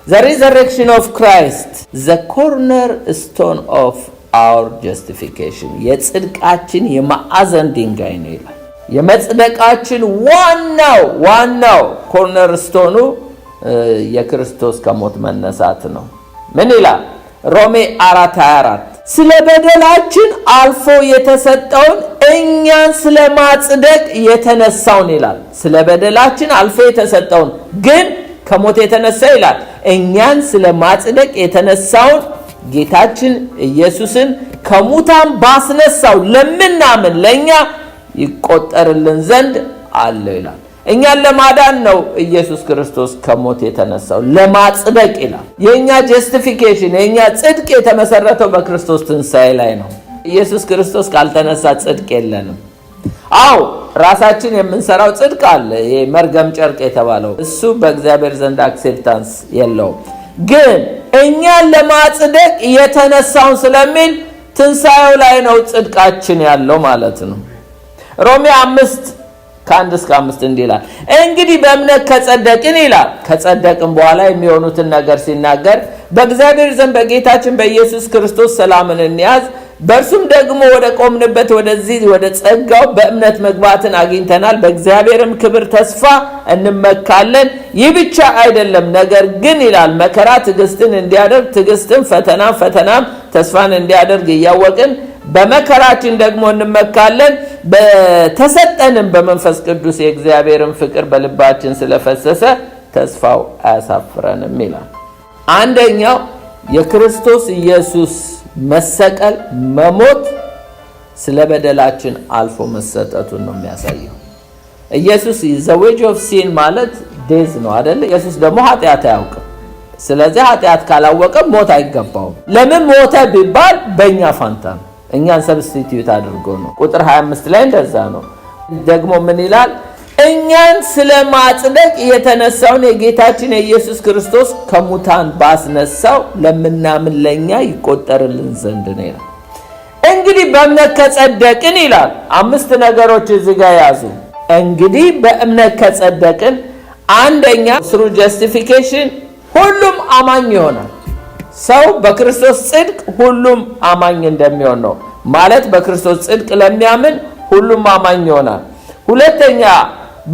the resurrection of Christ, the cornerstone of our justification፣ የጽድቃችን የማዕዘን ድንጋይ ነው ይላል። የመጽደቃችን ዋናው ኮርነርስቶኑ የክርስቶስ ከሞት መነሳት ነው። ምን ይላል? ሮሜ 4:24 ስለ በደላችን አልፎ የተሰጠውን እኛን ስለማጽደቅ የተነሳውን ይላል። ስለ በደላችን አልፎ የተሰጠውን ግን ከሞት የተነሳ ይላል። እኛን ስለማጽደቅ የተነሳውን ጌታችን ኢየሱስን ከሙታን ባስነሳው ለምናምን ለኛ ይቆጠርልን ዘንድ አለው ይላል። እኛን ለማዳን ነው ኢየሱስ ክርስቶስ ከሞት የተነሳው፣ ለማጽደቅ ይላል። የኛ ጀስቲፊኬሽን የኛ ጽድቅ የተመሰረተው በክርስቶስ ትንሣኤ ላይ ነው። ኢየሱስ ክርስቶስ ካልተነሳ ጽድቅ የለንም። አው ራሳችን የምንሰራው ጽድቅ አለ፣ ይሄ መርገም ጨርቅ የተባለው እሱ በእግዚአብሔር ዘንድ አክሴፕታንስ የለውም። ግን እኛን ለማጽደቅ የተነሳውን ስለሚል ትንሣኤው ላይ ነው ጽድቃችን ያለው ማለት ነው። ሮሜ 5:1-5 እንዲህ ይላል፣ እንግዲህ በእምነት ከጸደቅን ይላል። ከጸደቅን በኋላ የሚሆኑትን ነገር ሲናገር በእግዚአብሔር ዘንድ በጌታችን በኢየሱስ ክርስቶስ ሰላምን እንያዝ፣ በእርሱም ደግሞ ወደ ቆምንበት ወደዚህ ወደ ጸጋው በእምነት መግባትን አግኝተናል። በእግዚአብሔርም ክብር ተስፋ እንመካለን። ይህ ብቻ አይደለም፣ ነገር ግን ይላል መከራ ትዕግስትን እንዲያደርግ፣ ትዕግስትም ፈተናም ተስፋን እንዲያደርግ እያወቅን በመከራችን ደግሞ እንመካለን። በተሰጠንም በመንፈስ ቅዱስ የእግዚአብሔርን ፍቅር በልባችን ስለፈሰሰ ተስፋው አያሳፍረንም ይላል። አንደኛው የክርስቶስ ኢየሱስ መሰቀል መሞት ስለ በደላችን አልፎ መሰጠቱን ነው የሚያሳየው። ኢየሱስ the wage of sin ማለት ዴዝ ነው አይደል? ኢየሱስ ደግሞ ኃጢአት አያውቅም። ስለዚህ ኃጢአት ካላወቀ ሞት አይገባውም። ለምን ሞተ ቢባል በእኛ ፋንታ ነው፣ እኛን ሰብስቲቲዩት አድርጎ ነው። ቁጥር 25 ላይ እንደዛ ነው። ደግሞ ምን ይላል? እኛን ስለማጽደቅ የተነሳውን የጌታችን የኢየሱስ ክርስቶስ ከሙታን ባስነሳው ለምናምን ለኛ ይቆጠርልን ዘንድ ነው ይላል። እንግዲህ በእምነት ከጸደቅን ይላል። 5 ነገሮች እዚህ ጋር ያዙ። እንግዲህ በእምነት ከጸደቅን አንደኛ through justification ሁሉም አማኝ ይሆናል። ሰው በክርስቶስ ጽድቅ ሁሉም አማኝ እንደሚሆን ነው ማለት። በክርስቶስ ጽድቅ ለሚያምን ሁሉም አማኝ ይሆናል። ሁለተኛ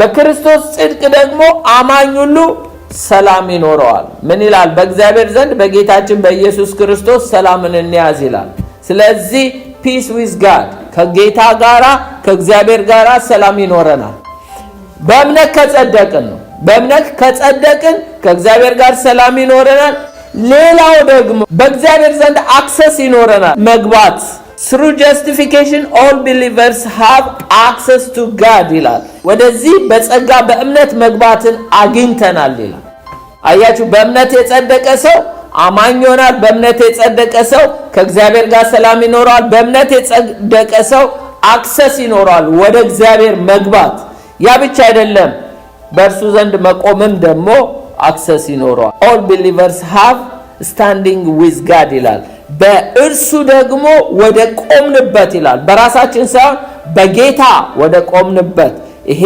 በክርስቶስ ጽድቅ ደግሞ አማኝ ሁሉ ሰላም ይኖረዋል። ምን ይላል? በእግዚአብሔር ዘንድ በጌታችን በኢየሱስ ክርስቶስ ሰላምን እንያዝ ይላል። ስለዚህ ፒስ ዊዝ ጋድ ከጌታ ጋራ ከእግዚአብሔር ጋራ ሰላም ይኖረናል። በእምነት ከጸደቅን ነው። በእምነት ከጸደቅን ከእግዚአብሔር ጋር ሰላም ይኖረናል። ሌላው ደግሞ በእግዚአብሔር ዘንድ አክሰስ ይኖረናል፣ መግባት through justification all believers have access to God ይላል። ወደዚህ በጸጋ በእምነት መግባትን አግኝተናል ይላል። አያችሁ፣ በእምነት የጸደቀ ሰው አማኝ ይሆናል። በእምነት የጸደቀ ሰው ከእግዚአብሔር ጋር ሰላም ይኖረዋል። በእምነት የጸደቀ ሰው አክሰስ ይኖረዋል ወደ እግዚአብሔር መግባት። ያ ብቻ አይደለም፣ በእርሱ ዘንድ መቆምም ደግሞ አክሰስ ይኖረዋል። all believers have standing with God ይላል። በእርሱ ደግሞ ወደ ቆምንበት ይላል። በራሳችን ሳይሆን በጌታ ወደ ቆምንበት። ይሄ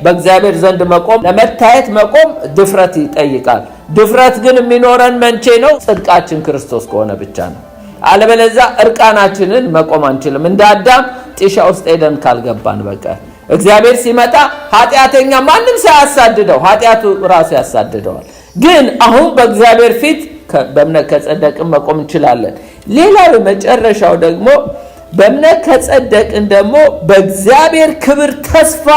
በእግዚአብሔር ዘንድ መቆም፣ ለመታየት መቆም ድፍረት ይጠይቃል። ድፍረት ግን የሚኖረን መቼ ነው? ጽድቃችን ክርስቶስ ከሆነ ብቻ ነው። አለበለዚያ እርቃናችንን መቆም አንችልም። እንደ አዳም ጢሻ ውስጥ ሄደን ካልገባን በቀር እግዚአብሔር ሲመጣ ኃጢአተኛ ማንም ሳያሳድደው ኃጢአቱ ራሱ ያሳድደዋል። ግን አሁን በእግዚአብሔር ፊት በእምነት ከጸደቅን መቆም እንችላለን። ሌላው መጨረሻው ደግሞ በእምነት ከጸደቅን ደግሞ በእግዚአብሔር ክብር ተስፋ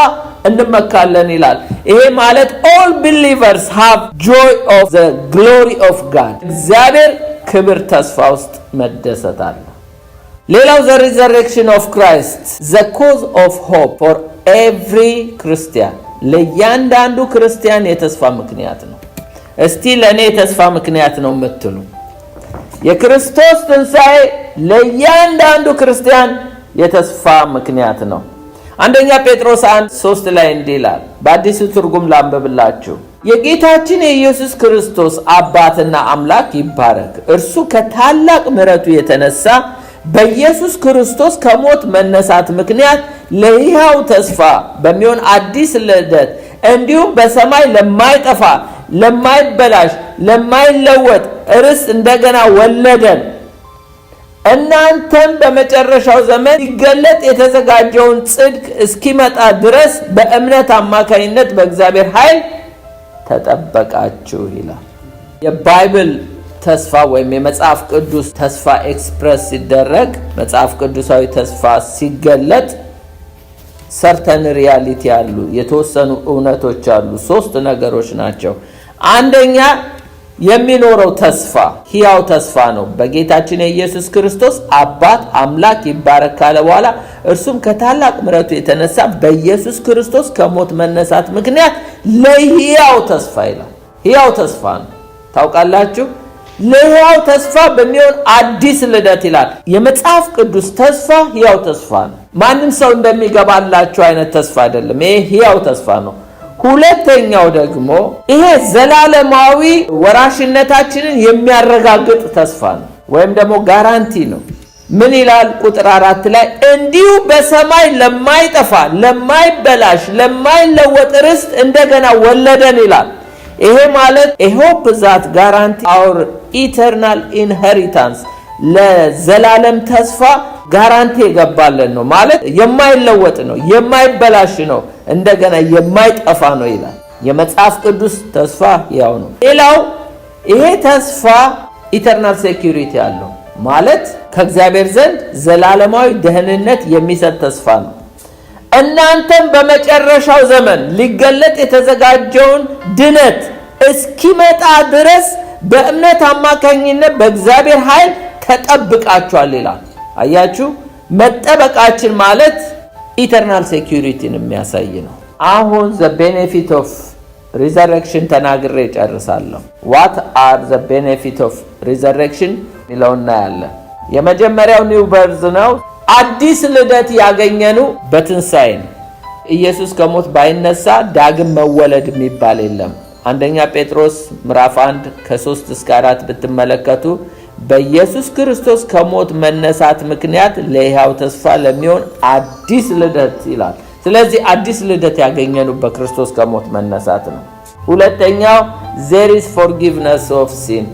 እንመካለን ይላል። ይሄ ማለት all believers have joy of the glory of God እግዚአብሔር ክብር ተስፋ ውስጥ መደሰት አለ። ሌላው the resurrection of Christ the cause of hope for every Christian ለእያንዳንዱ ክርስቲያን የተስፋ ምክንያት ነው። እስቲ ለእኔ የተስፋ ምክንያት ነው የምትሉ የክርስቶስ ትንሣኤ ለእያንዳንዱ ክርስቲያን የተስፋ ምክንያት ነው። አንደኛ ጴጥሮስ 1:3 ላይ እንዲህ ይላል። በአዲሱ ትርጉም ላንብብላችሁ። የጌታችን የኢየሱስ ክርስቶስ አባትና አምላክ ይባረክ። እርሱ ከታላቅ ምሕረቱ የተነሳ በኢየሱስ ክርስቶስ ከሞት መነሳት ምክንያት ለሕያው ተስፋ በሚሆን አዲስ ልደት እንዲሁም በሰማይ ለማይጠፋ ለማይበላሽ ለማይለወጥ ርስት እንደገና ወለደን። እናንተም በመጨረሻው ዘመን ሲገለጥ የተዘጋጀውን ጽድቅ እስኪመጣ ድረስ በእምነት አማካኝነት በእግዚአብሔር ኃይል ተጠበቃችሁ ይላል። የባይብል ተስፋ ወይም የመጽሐፍ ቅዱስ ተስፋ ኤክስፕረስ ሲደረግ መጽሐፍ ቅዱሳዊ ተስፋ ሲገለጥ ሰርተን ሪያሊቲ አሉ፣ የተወሰኑ እውነቶች አሉ። 3 ነገሮች ናቸው። አንደኛ የሚኖረው ተስፋ ሕያው ተስፋ ነው። በጌታችን የኢየሱስ ክርስቶስ አባት አምላክ ይባረክ ካለ በኋላ እርሱም ከታላቅ ምሕረቱ የተነሳ በኢየሱስ ክርስቶስ ከሞት መነሳት ምክንያት ለሕያው ተስፋ ይላል። ሕያው ተስፋ ነው። ታውቃላችሁ፣ ለሕያው ተስፋ በሚሆን አዲስ ልደት ይላል። የመጽሐፍ ቅዱስ ተስፋ ሕያው ተስፋ ነው። ማንም ሰው እንደሚገባላችሁ አይነት ተስፋ አይደለም። ይሄ ሕያው ተስፋ ነው። ሁለተኛው ደግሞ ይሄ ዘላለማዊ ወራሽነታችንን የሚያረጋግጥ ተስፋ ነው፣ ወይም ደግሞ ጋራንቲ ነው። ምን ይላል ቁጥር 4 ላይ? እንዲሁ በሰማይ ለማይጠፋ ለማይበላሽ ለማይለወጥ ርስት እንደገና ወለደን ይላል። ይሄ ማለት ሆፕ ዛት ጋራንቲ አወር ኢተርናል ኢንሄሪታንስ፣ ለዘላለም ተስፋ ጋራንቲ የገባለን ነው ማለት የማይለወጥ ነው፣ የማይበላሽ ነው፣ እንደገና የማይጠፋ ነው ይላል። የመጽሐፍ ቅዱስ ተስፋ ያው ነው። ሌላው ይሄ ተስፋ ኢተርናል ሴኩሪቲ አለው ማለት ከእግዚአብሔር ዘንድ ዘላለማዊ ደህንነት የሚሰጥ ተስፋ ነው። እናንተም በመጨረሻው ዘመን ሊገለጥ የተዘጋጀውን ድነት እስኪመጣ ድረስ በእምነት አማካኝነት በእግዚአብሔር ኃይል ተጠብቃችኋል ይላል። አያችሁ፣ መጠበቃችን ማለት ኢተርናል ሴኩሪቲን የሚያሳይ ነው። አሁን ዘ ቤኔፊት ኦፍ ሪዘረክሽን ተናግሬ ጨርሳለሁ። ዋት አር ዘ ቤኔፊት ኦፍ ሪዘረክሽን ሚለውን እናያለን። የመጀመሪያው ኒው በርዝ ነው። አዲስ ልደት ያገኘኑ በትንሣኤ ነው። ኢየሱስ ከሞት ባይነሳ ዳግም መወለድ የሚባል የለም። አንደኛ ጴጥሮስ ምዕራፍ 1 ከ3 እስከ 4 ብትመለከቱ በኢየሱስ ክርስቶስ ከሞት መነሳት ምክንያት ለሕያው ተስፋ ለሚሆን አዲስ ልደት ይላል። ስለዚህ አዲስ ልደት ያገኘኑ በክርስቶስ ከሞት መነሳት ነው። ሁለተኛው there is forgiveness of sin።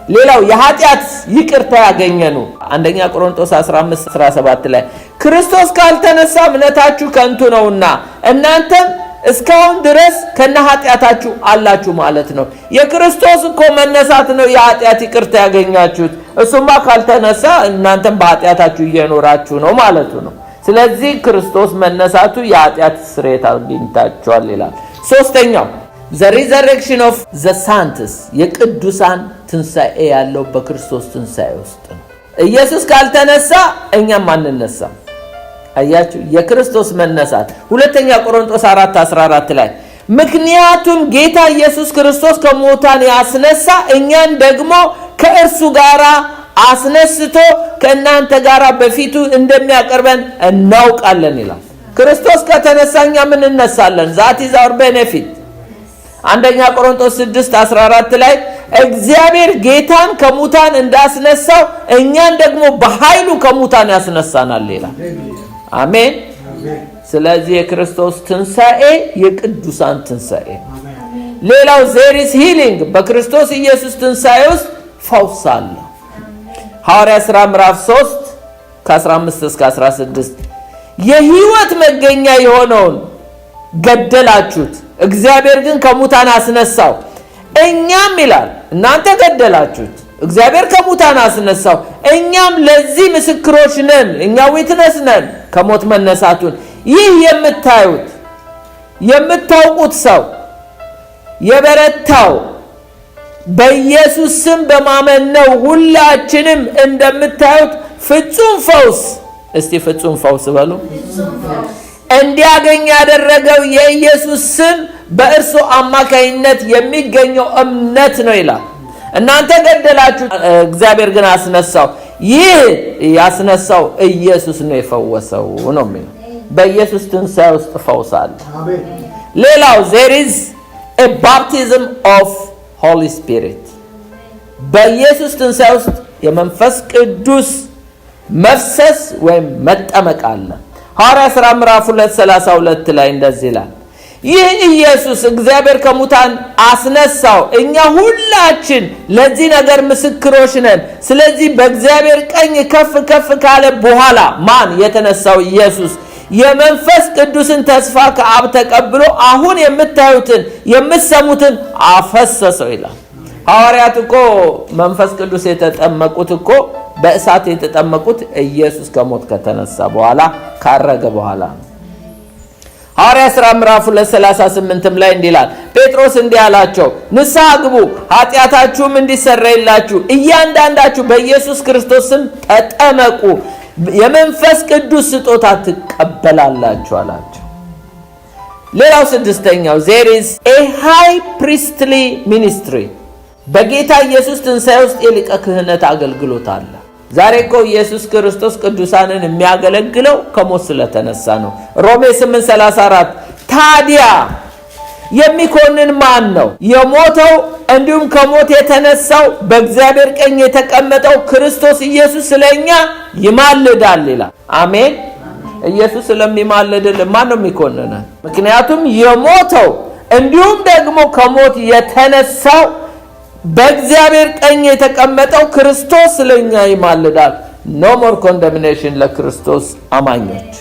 ሌላው የኃጢአት ይቅርታ ያገኘኑ አንደኛ ቆሮንቶስ 15:17 ላይ ክርስቶስ ካልተነሳ እምነታችሁ ከንቱ ነውና እናንተም እስካሁን ድረስ ከነ ኃጢአታችሁ አላችሁ ማለት ነው። የክርስቶስ እኮ መነሳት ነው የኃጢአት ይቅርታ ያገኛችሁት። እሱማ ካልተነሳ እናንተም በኃጢአታችሁ እየኖራችሁ ነው ማለቱ ነው። ስለዚህ ክርስቶስ መነሳቱ የኃጢአት ስርየት አግኝታችኋል ይላል። ሶስተኛው the resurrection of the saints የቅዱሳን ትንሣኤ ያለው በክርስቶስ ትንሣኤ ውስጥ ነው። ኢየሱስ ካልተነሳ እኛም አንነሳም። አያችሁ፣ የክርስቶስ መነሳት ሁለተኛ ቆሮንቶስ 4:14 ላይ ምክንያቱም ጌታ ኢየሱስ ክርስቶስ ከሙታን ያስነሳ እኛን ደግሞ ከእርሱ ጋር አስነስቶ ከእናንተ ጋር በፊቱ እንደሚያቀርበን እናውቃለን ይላል። ክርስቶስ ከተነሳ እኛ ምን እንነሳለን? that is our benefit። አንደኛ ቆሮንቶስ 6:14 ላይ እግዚአብሔር ጌታን ከሙታን እንዳስነሳው እኛን ደግሞ በኃይሉ ከሙታን ያስነሳናል ይላል። አሜን። ስለዚህ የክርስቶስ ትንሣኤ የቅዱሳን ትንሣኤ። ሌላው there is healing በክርስቶስ ኢየሱስ ትንሣኤ ውስጥ ፈውስ አለ። ሐዋርያ ሥራ ምዕራፍ 3 ከ15 እስከ 16 የሕይወት መገኛ የሆነውን ገደላችሁት፣ እግዚአብሔር ግን ከሙታን አስነሳው። እኛም ይላል እናንተ ገደላችሁት፣ እግዚአብሔር ከሙታን አስነሳው። እኛም ለዚህ ምስክሮች ነን፣ እኛ ዊትነስ ነን ከሞት መነሳቱን። ይህ የምታዩት የምታውቁት ሰው የበረታው በኢየሱስ ስም በማመን ነው። ሁላችንም እንደምታዩት ፍጹም ፈውስ፣ እስቲ ፍጹም ፈውስ በሉ፣ እንዲያገኝ ያደረገው የኢየሱስ ስም በእርሱ አማካይነት የሚገኘው እምነት ነው ይላል። እናንተ ገደላችሁ፣ እግዚአብሔር ግን አስነሳው። ይህ ያስነሳው ኢየሱስ ነው የፈወሰው ነው የሚለው። በኢየሱስ ትንሣኤ ውስጥ ፈውስ አለ። ሌላው there is a baptism of Holy Spirit። በኢየሱስ ትንሣኤ ውስጥ የመንፈስ ቅዱስ መፍሰስ ወይም መጠመቅ አለ። ሐዋርያ ሥራ ምዕራፍ 2:32 ላይ እንደዚህ ይላል፣ ይህ ኢየሱስ እግዚአብሔር ከሙታን አስነሳው፣ እኛ ሁላችን ለዚህ ነገር ምስክሮች ነን። ስለዚህ በእግዚአብሔር ቀኝ ከፍ ከፍ ካለ በኋላ ማን? የተነሳው ኢየሱስ የመንፈስ ቅዱስን ተስፋ ከአብ ተቀብሎ አሁን የምታዩትን የምትሰሙትን አፈሰሰው ይላል። ሐዋርያት እኮ መንፈስ ቅዱስ የተጠመቁት እኮ በእሳት የተጠመቁት ኢየሱስ ከሞት ከተነሳ በኋላ ካረገ በኋላ ነው። ሐዋርያ ሥራ ምዕራፍ 2:38 ላይ እንዲህ ይላል፣ ጴጥሮስ እንዲህ አላቸው፣ ንስሐ ግቡ ኃጢአታችሁም እንዲሰረይላችሁ እያንዳንዳችሁ በኢየሱስ ክርስቶስ ስም ተጠመቁ የመንፈስ ቅዱስ ስጦታ ትቀበላላችሁ አላቸው። ሌላው ስድስተኛው there is a high priestly ministry። በጌታ ኢየሱስ ትንሣኤ ውስጥ የሊቀ ክህነት አገልግሎት አለ። ዛሬ እኮ ኢየሱስ ክርስቶስ ቅዱሳንን የሚያገለግለው ከሞት ስለተነሳ ነው። ሮሜ 8:34 ታዲያ የሚኮንን ማን ነው? የሞተው እንዲሁም ከሞት የተነሳው በእግዚአብሔር ቀኝ የተቀመጠው ክርስቶስ ኢየሱስ ስለኛ ይማልዳል ይላል። አሜን። ኢየሱስ ስለሚማልድልን ማን ነው የሚኮንነን? ምክንያቱም የሞተው እንዲሁም ደግሞ ከሞት የተነሳው በእግዚአብሔር ቀኝ የተቀመጠው ክርስቶስ ስለኛ ይማልዳል። ኖ ሞር ኮንደምኔሽን ለክርስቶስ አማኞች።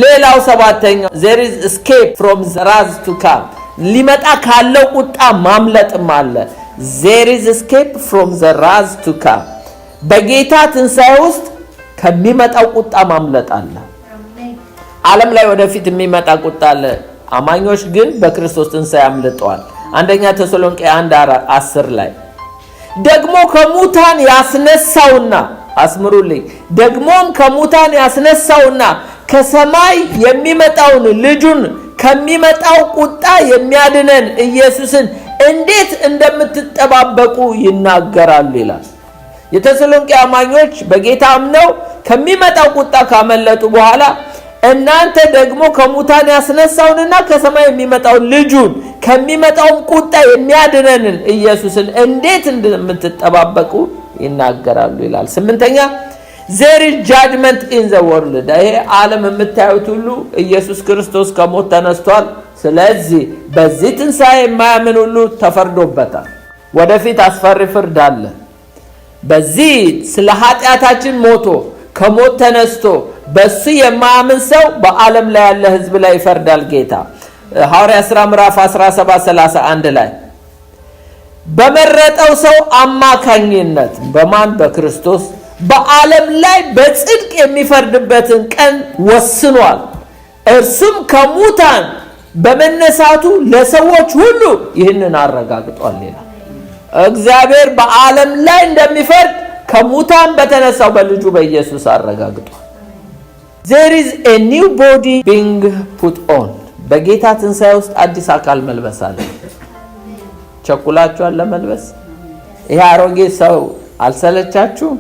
ሌላው ሰባተኛው there is escape from the wrath to come። ሊመጣ ካለው ቁጣ ማምለጥም አለ። there is escape from the wrath to come። በጌታ ትንሣኤ ውስጥ ከሚመጣው ቁጣ ማምለጥ አለ። ዓለም ላይ ወደፊት የሚመጣ ቁጣ አለ። አማኞች ግን በክርስቶስ ትንሣኤ አምልጠዋል። አንደኛ ተሰሎንቄ 1:10 ላይ ደግሞ ከሙታን ያስነሳውና አስምሩልኝ፣ ደግሞም ከሙታን ያስነሳውና ከሰማይ የሚመጣውን ልጁን ከሚመጣው ቁጣ የሚያድነን ኢየሱስን እንዴት እንደምትጠባበቁ ይናገራሉ ይላል። የተሰሎንቄ አማኞች በጌታ አምነው ከሚመጣው ቁጣ ካመለጡ በኋላ እናንተ ደግሞ ከሙታን ያስነሳውንና ከሰማይ የሚመጣው ልጁን ከሚመጣው ቁጣ የሚያድነንን ኢየሱስን እንዴት እንደምትጠባበቁ ይናገራሉ ይላል። ስምንተኛ there is judgment in the world። ይሄ ዓለም የምታዩት ሁሉ ኢየሱስ ክርስቶስ ከሞት ተነስቷል። ስለዚህ በዚህ ትንሣኤ የማያምን ሁሉ ተፈርዶበታል። ወደፊት አስፈሪ ፍርድ አለ። በዚህ ስለ ኃጢአታችን ሞቶ ከሞት ተነስቶ በሱ የማያምን ሰው በዓለም ላይ ያለ ሕዝብ ላይ ይፈርዳል ጌታ። ሐዋርያ ሥራ ምዕራፍ 17:31 ላይ በመረጠው ሰው አማካኝነት በማን? በክርስቶስ በዓለም ላይ በጽድቅ የሚፈርድበትን ቀን ወስኗል። እርሱም ከሙታን በመነሳቱ ለሰዎች ሁሉ ይህንን አረጋግጧል ይላል። እግዚአብሔር በዓለም ላይ እንደሚፈርድ ከሙታን በተነሳው በልጁ በኢየሱስ አረጋግጧል። there is a new body being put on። በጌታ ትንሣኤ ውስጥ አዲስ አካል መልበስ አለ። ቸኩላችኋል ለመልበስ? ይሄ አሮጌ ሰው አልሰለቻችሁም?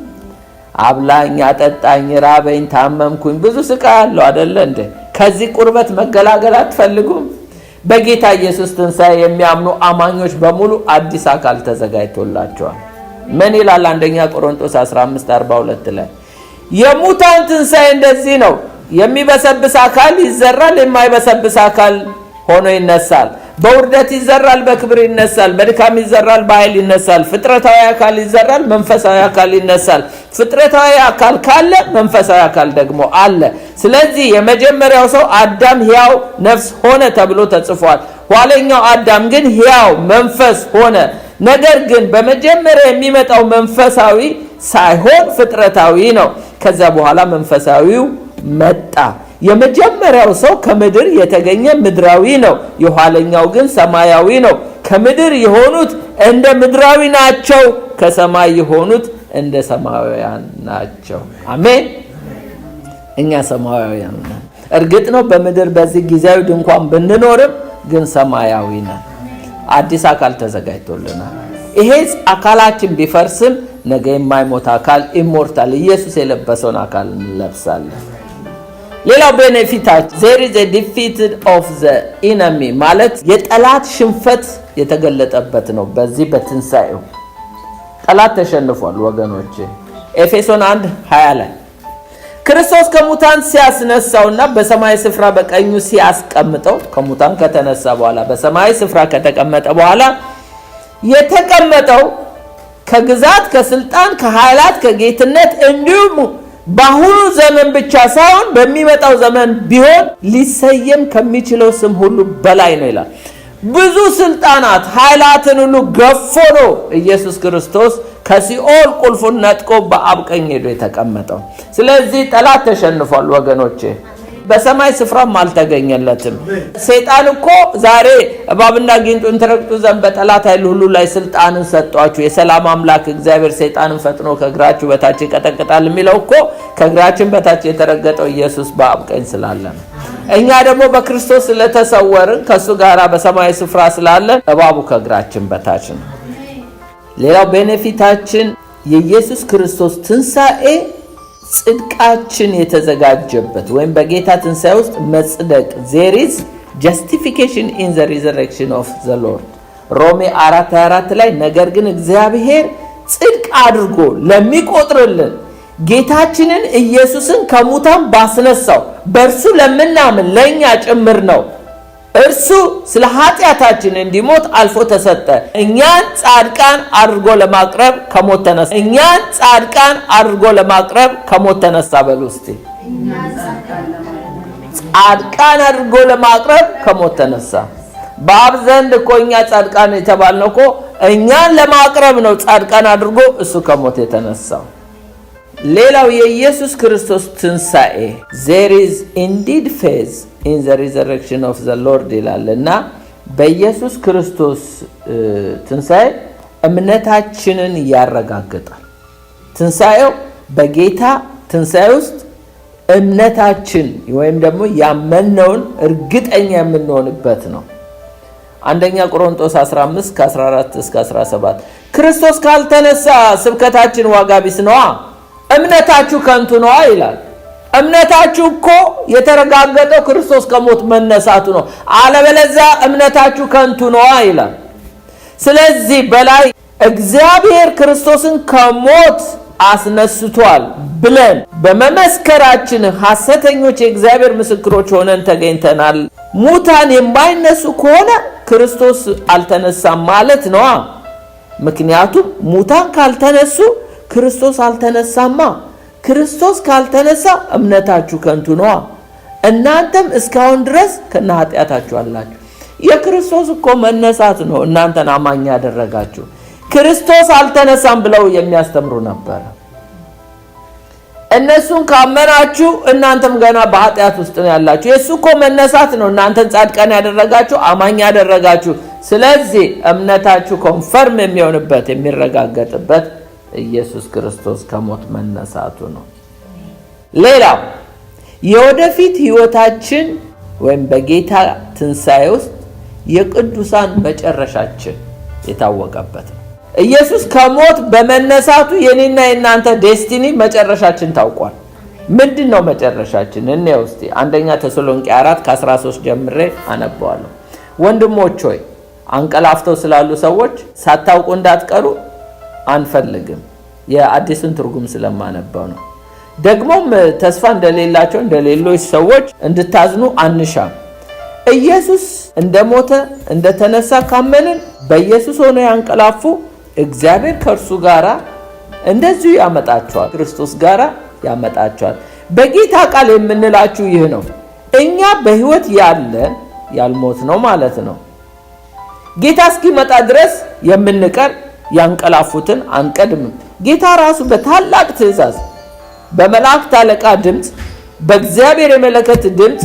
አብላኝ፣ አጠጣኝ፣ ራበኝ፣ ታመምኩኝ ብዙ ስቃይ አለው አይደለ እንዴ? ከዚህ ቁርበት መገላገል አትፈልጉም? በጌታ ኢየሱስ ትንሣኤ የሚያምኑ አማኞች በሙሉ አዲስ አካል ተዘጋጅቶላቸዋል። ምን ይላል? አንደኛ ቆሮንቶስ 15:42 ላይ የሙታን ትንሣኤ እንደዚህ ነው፣ የሚበሰብስ አካል ይዘራል፣ የማይበሰብስ አካል ሆኖ ይነሳል። በውርደት ይዘራል፣ በክብር ይነሳል። በድካም ይዘራል፣ በኃይል ይነሳል። ፍጥረታዊ አካል ይዘራል፣ መንፈሳዊ አካል ይነሳል። ፍጥረታዊ አካል ካለ መንፈሳዊ አካል ደግሞ አለ። ስለዚህ የመጀመሪያው ሰው አዳም ሕያው ነፍስ ሆነ ተብሎ ተጽፏል። ኋለኛው አዳም ግን ሕያው መንፈስ ሆነ። ነገር ግን በመጀመሪያ የሚመጣው መንፈሳዊ ሳይሆን ፍጥረታዊ ነው። ከዛ በኋላ መንፈሳዊው መጣ። የመጀመሪያው ሰው ከምድር የተገኘ ምድራዊ ነው። የኋለኛው ግን ሰማያዊ ነው። ከምድር የሆኑት እንደ ምድራዊ ናቸው፣ ከሰማይ የሆኑት እንደ ሰማያውያን ናቸው። አሜን። እኛ ሰማያውያን ነን። እርግጥ ነው በምድር በዚህ ጊዜያዊ ድንኳን ብንኖርም ግን ሰማያዊ ነን። አዲስ አካል ተዘጋጅቶልናል። ይሄ አካላችን ቢፈርስም ነገ የማይሞት አካል ኢሞርታል ኢየሱስ የለበሰውን አካል እንለብሳለን። ሌላው ቤኔፊታችን there is a defeat of the enemy ማለት የጠላት ሽንፈት የተገለጠበት ነው። በዚህ በትንሳኤው ጠላት ተሸንፏል ወገኖቼ። ኤፌሶን 1:20 ላይ ክርስቶስ ከሙታን ሲያስነሳውና በሰማይ ስፍራ በቀኙ ሲያስቀምጠው ከሙታን ከተነሳ በኋላ በሰማይ ስፍራ ከተቀመጠ በኋላ የተቀመጠው ከግዛት ከስልጣን ከኃይላት ከጌትነት እንዲሁም በአሁኑ ዘመን ብቻ ሳይሆን በሚመጣው ዘመን ቢሆን ሊሰየም ከሚችለው ስም ሁሉ በላይ ነው ይላል። ብዙ ስልጣናት ኃይላትን ሁሉ ገፎ ነው ኢየሱስ ክርስቶስ ከሲኦል ቁልፉን ነጥቆ በአብ ቀኝ ሄዶ የተቀመጠው። ስለዚህ ጠላት ተሸንፏል ወገኖቼ። በሰማይ ስፍራም አልተገኘለትም። ሰይጣን እኮ ዛሬ እባብና ጊንጡን ትረግጡ ዘንድ በጠላት ኃይል ሁሉ ላይ ስልጣንን ሰጧችሁ፣ የሰላም አምላክ እግዚአብሔር ሰይጣንን ፈጥኖ ከእግራችሁ በታች ይቀጠቅጣል የሚለው እኮ ከእግራችን በታች የተረገጠው ኢየሱስ በአብ ቀኝ ስላለ ነው። እኛ ደግሞ በክርስቶስ ስለተሰወርን ከሱ ጋር በሰማይ ስፍራ ስላለን እባቡ ከእግራችን በታች ነው። ሌላው ቤኔፊታችን የኢየሱስ ክርስቶስ ትንሣኤ ጽድቃችን የተዘጋጀበት ወይም በጌታ ትንሣኤ ውስጥ መጽደቅ there is justification in the resurrection of the Lord ሮሜ 4:24 ላይ ነገር ግን እግዚአብሔር ጽድቅ አድርጎ ለሚቆጥርልን ጌታችንን ኢየሱስን ከሙታን ባስነሳው በእርሱ ለምናምን ለኛ ጭምር ነው። እርሱ ስለ ኃጢአታችን እንዲሞት አልፎ ተሰጠ። እኛን ጻድቃን አድርጎ ለማቅረብ ከሞት ተነሳ። እኛን ጻድቃን አድርጎ ለማቅረብ ከሞት ተነሳ። በሉስቲ ጻድቃን አድርጎ ለማቅረብ ከሞት ተነሳ። በአብ ዘንድ እኮ እኛ ጻድቃን የተባልነው እኮ እኛን ለማቅረብ ነው። ጻድቃን አድርጎ እሱ ከሞት የተነሳው። ሌላው የኢየሱስ ክርስቶስ ትንሣኤ there is indeed faith in the resurrection of the Lord ይላልና በኢየሱስ ክርስቶስ ትንሣኤ እምነታችንን ያረጋግጣል። ትንሣኤው በጌታ ትንሣኤ ውስጥ እምነታችን ወይም ደግሞ ያመነውን እርግጠኛ የምንሆንበት ነው። አንደኛ ቆሮንቶስ 15:14-17 ክርስቶስ ካልተነሳ ስብከታችን ዋጋ ቢስ ነዋ፣ እምነታችሁ ከንቱ ነዋ ይላል። እምነታችሁ እኮ የተረጋገጠው ክርስቶስ ከሞት መነሳቱ ነው። አለበለዚያ እምነታችሁ ከንቱ ነዋ ይላል። ስለዚህ በላይ እግዚአብሔር ክርስቶስን ከሞት አስነስቷል ብለን በመመስከራችን ሐሰተኞች የእግዚአብሔር ምስክሮች ሆነን ተገኝተናል። ሙታን የማይነሱ ከሆነ ክርስቶስ አልተነሳም ማለት ነዋ። ምክንያቱም ሙታን ካልተነሱ ክርስቶስ አልተነሳማ። ክርስቶስ ካልተነሳ እምነታችሁ ከንቱ ነዋ። እናንተም እስካሁን ድረስ ከነ ኃጢአታችሁ አላችሁ። የክርስቶስ እኮ መነሳት ነው እናንተን አማኝ ያደረጋችሁ። ክርስቶስ አልተነሳም ብለው የሚያስተምሩ ነበር። እነሱን ካመናችሁ እናንተም ገና በኃጢአት ውስጥ ነው ያላችሁ። የሱ እኮ መነሳት ነው እናንተን ጻድቃን ያደረጋችሁ፣ አማኝ ያደረጋችሁ። ስለዚህ እምነታችሁ ኮንፈርም የሚሆንበት የሚረጋገጥበት ኢየሱስ ክርስቶስ ከሞት መነሳቱ ነው። ሌላው የወደፊት ህይወታችን ወይም በጌታ ትንሣኤ ውስጥ የቅዱሳን መጨረሻችን የታወቀበት ነው። ኢየሱስ ከሞት በመነሳቱ የኔና የናንተ ዴስቲኒ መጨረሻችን ታውቋል። ምንድነው መጨረሻችን? እንየው እስቲ። አንደኛ ተሰሎንቄ 4:13 ጀምሬ አነባዋለሁ። ወንድሞች ሆይ አንቀላፍተው ስላሉ ሰዎች ሳታውቁ እንዳትቀሩ አንፈልግም። የአዲስን ትርጉም ስለማነባው ነው። ደግሞም ተስፋ እንደሌላቸው እንደሌሎች ሰዎች እንድታዝኑ አንሻም። ኢየሱስ እንደሞተ እንደተነሳ ካመንን በኢየሱስ ሆነው ያንቀላፉ እግዚአብሔር ከእርሱ ጋር እንደዚሁ ያመጣቸዋል፣ ክርስቶስ ጋር ያመጣቸዋል። በጌታ ቃል የምንላችሁ ይህ ነው፣ እኛ በህይወት ያለን ያልሞት ነው ማለት ነው ጌታ እስኪመጣ ድረስ የምንቀር ያንቀላፉትን አንቀድምም። ጌታ ራሱ በታላቅ ትእዛዝ በመላእክት አለቃ ድምፅ በእግዚአብሔር የመለከት ድምፅ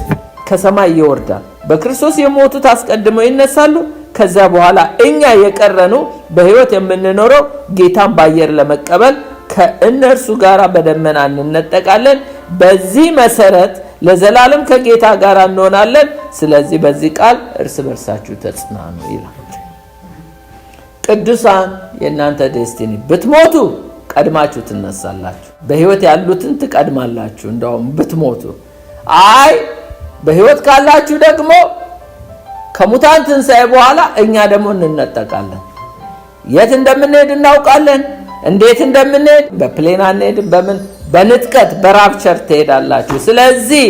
ከሰማይ ይወርዳል። በክርስቶስ የሞቱት አስቀድመው ይነሳሉ። ከዛ በኋላ እኛ የቀረኑ በህይወት የምንኖረው ጌታን በአየር ለመቀበል ከእነርሱ ጋር በደመና እንነጠቃለን። በዚህ መሰረት ለዘላለም ከጌታ ጋር እንሆናለን። ስለዚህ በዚህ ቃል እርስ በርሳችሁ ተጽናኑ ይላል። ቅዱሳን የእናንተ ዴስቲኒ ብትሞቱ ቀድማችሁ ትነሳላችሁ። በህይወት ያሉትን ትቀድማላችሁ እንደውም ብትሞቱ። አይ በህይወት ካላችሁ ደግሞ ከሙታን ትንሣኤ በኋላ እኛ ደግሞ እንነጠቃለን። የት እንደምንሄድ እናውቃለን። እንዴት እንደምንሄድ በፕሌን አንሄድም። በንጥቀት በራፕቸር ትሄዳላችሁ። ስለዚህ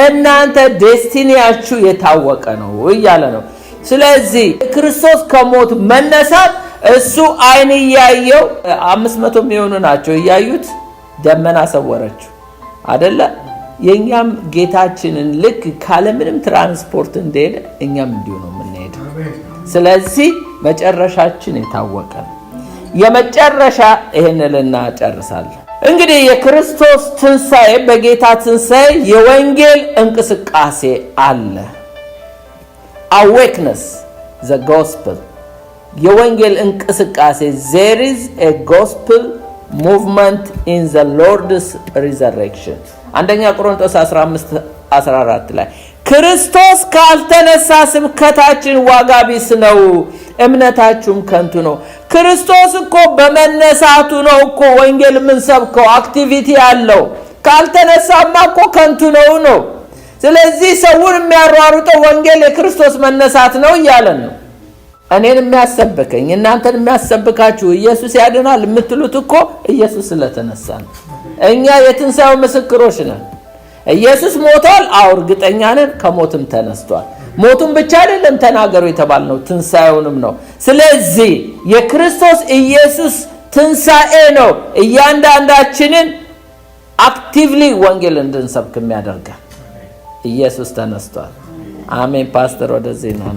እናንተ ዴስቲኒያችሁ የታወቀ ነው እያለ ነው። ስለዚህ ክርስቶስ ከሞት መነሳት እሱ አይን እያየው 500 የሚሆኑ ናቸው እያዩት ደመና ሰወረችው አይደለ? የኛም ጌታችንን ልክ ካለምንም ትራንስፖርት እንደሄደ እኛም እንዲሁ ነው የምንሄደው። ስለዚህ መጨረሻችን የታወቀ ነው። የመጨረሻ ይሄንልና ጨርሳለሁ። እንግዲህ የክርስቶስ ትንሣኤ በጌታ ትንሣኤ የወንጌል እንቅስቃሴ አለ። awakeness the gospel የወንጌል እንቅስቃሴ there is a gospel movement in the Lord's resurrection አንደኛ ቆሮንቶስ 15:14 ላይ ክርስቶስ ካልተነሳ ስብከታችን ዋጋ ቢስ ነው፣ እምነታችሁም ከንቱ ነው። ክርስቶስ እኮ በመነሳቱ ነው እኮ ወንጌል የምንሰብከው። አክቲቪቲ ያለው ካልተነሳማ እኮ ከንቱ ነው። ስለዚህ ሰውን የሚያሯሩጠው ወንጌል የክርስቶስ መነሳት ነው እያለን ነው። እኔን የሚያሰብከኝ እናንተን የሚያሰብካችሁ ኢየሱስ ያድናል የምትሉት እኮ ኢየሱስ ስለተነሳ ነው። እኛ የትንሣኤው ምስክሮች ነን። ኢየሱስ ሞቷል፣ አዎ እርግጠኛ ነን። ከሞትም ተነስቷል። ሞቱን ብቻ አይደለም ተናገሩ የተባልነው ትንሣኤውንም ነው። ስለዚህ የክርስቶስ ኢየሱስ ትንሣኤ ነው እያንዳንዳችንን አክቲቭሊ ወንጌል እንድንሰብክ የሚያደርጋል። ኢየሱስ ተነስቷል። አሜን። ፓስተር ወደዚህ ነው።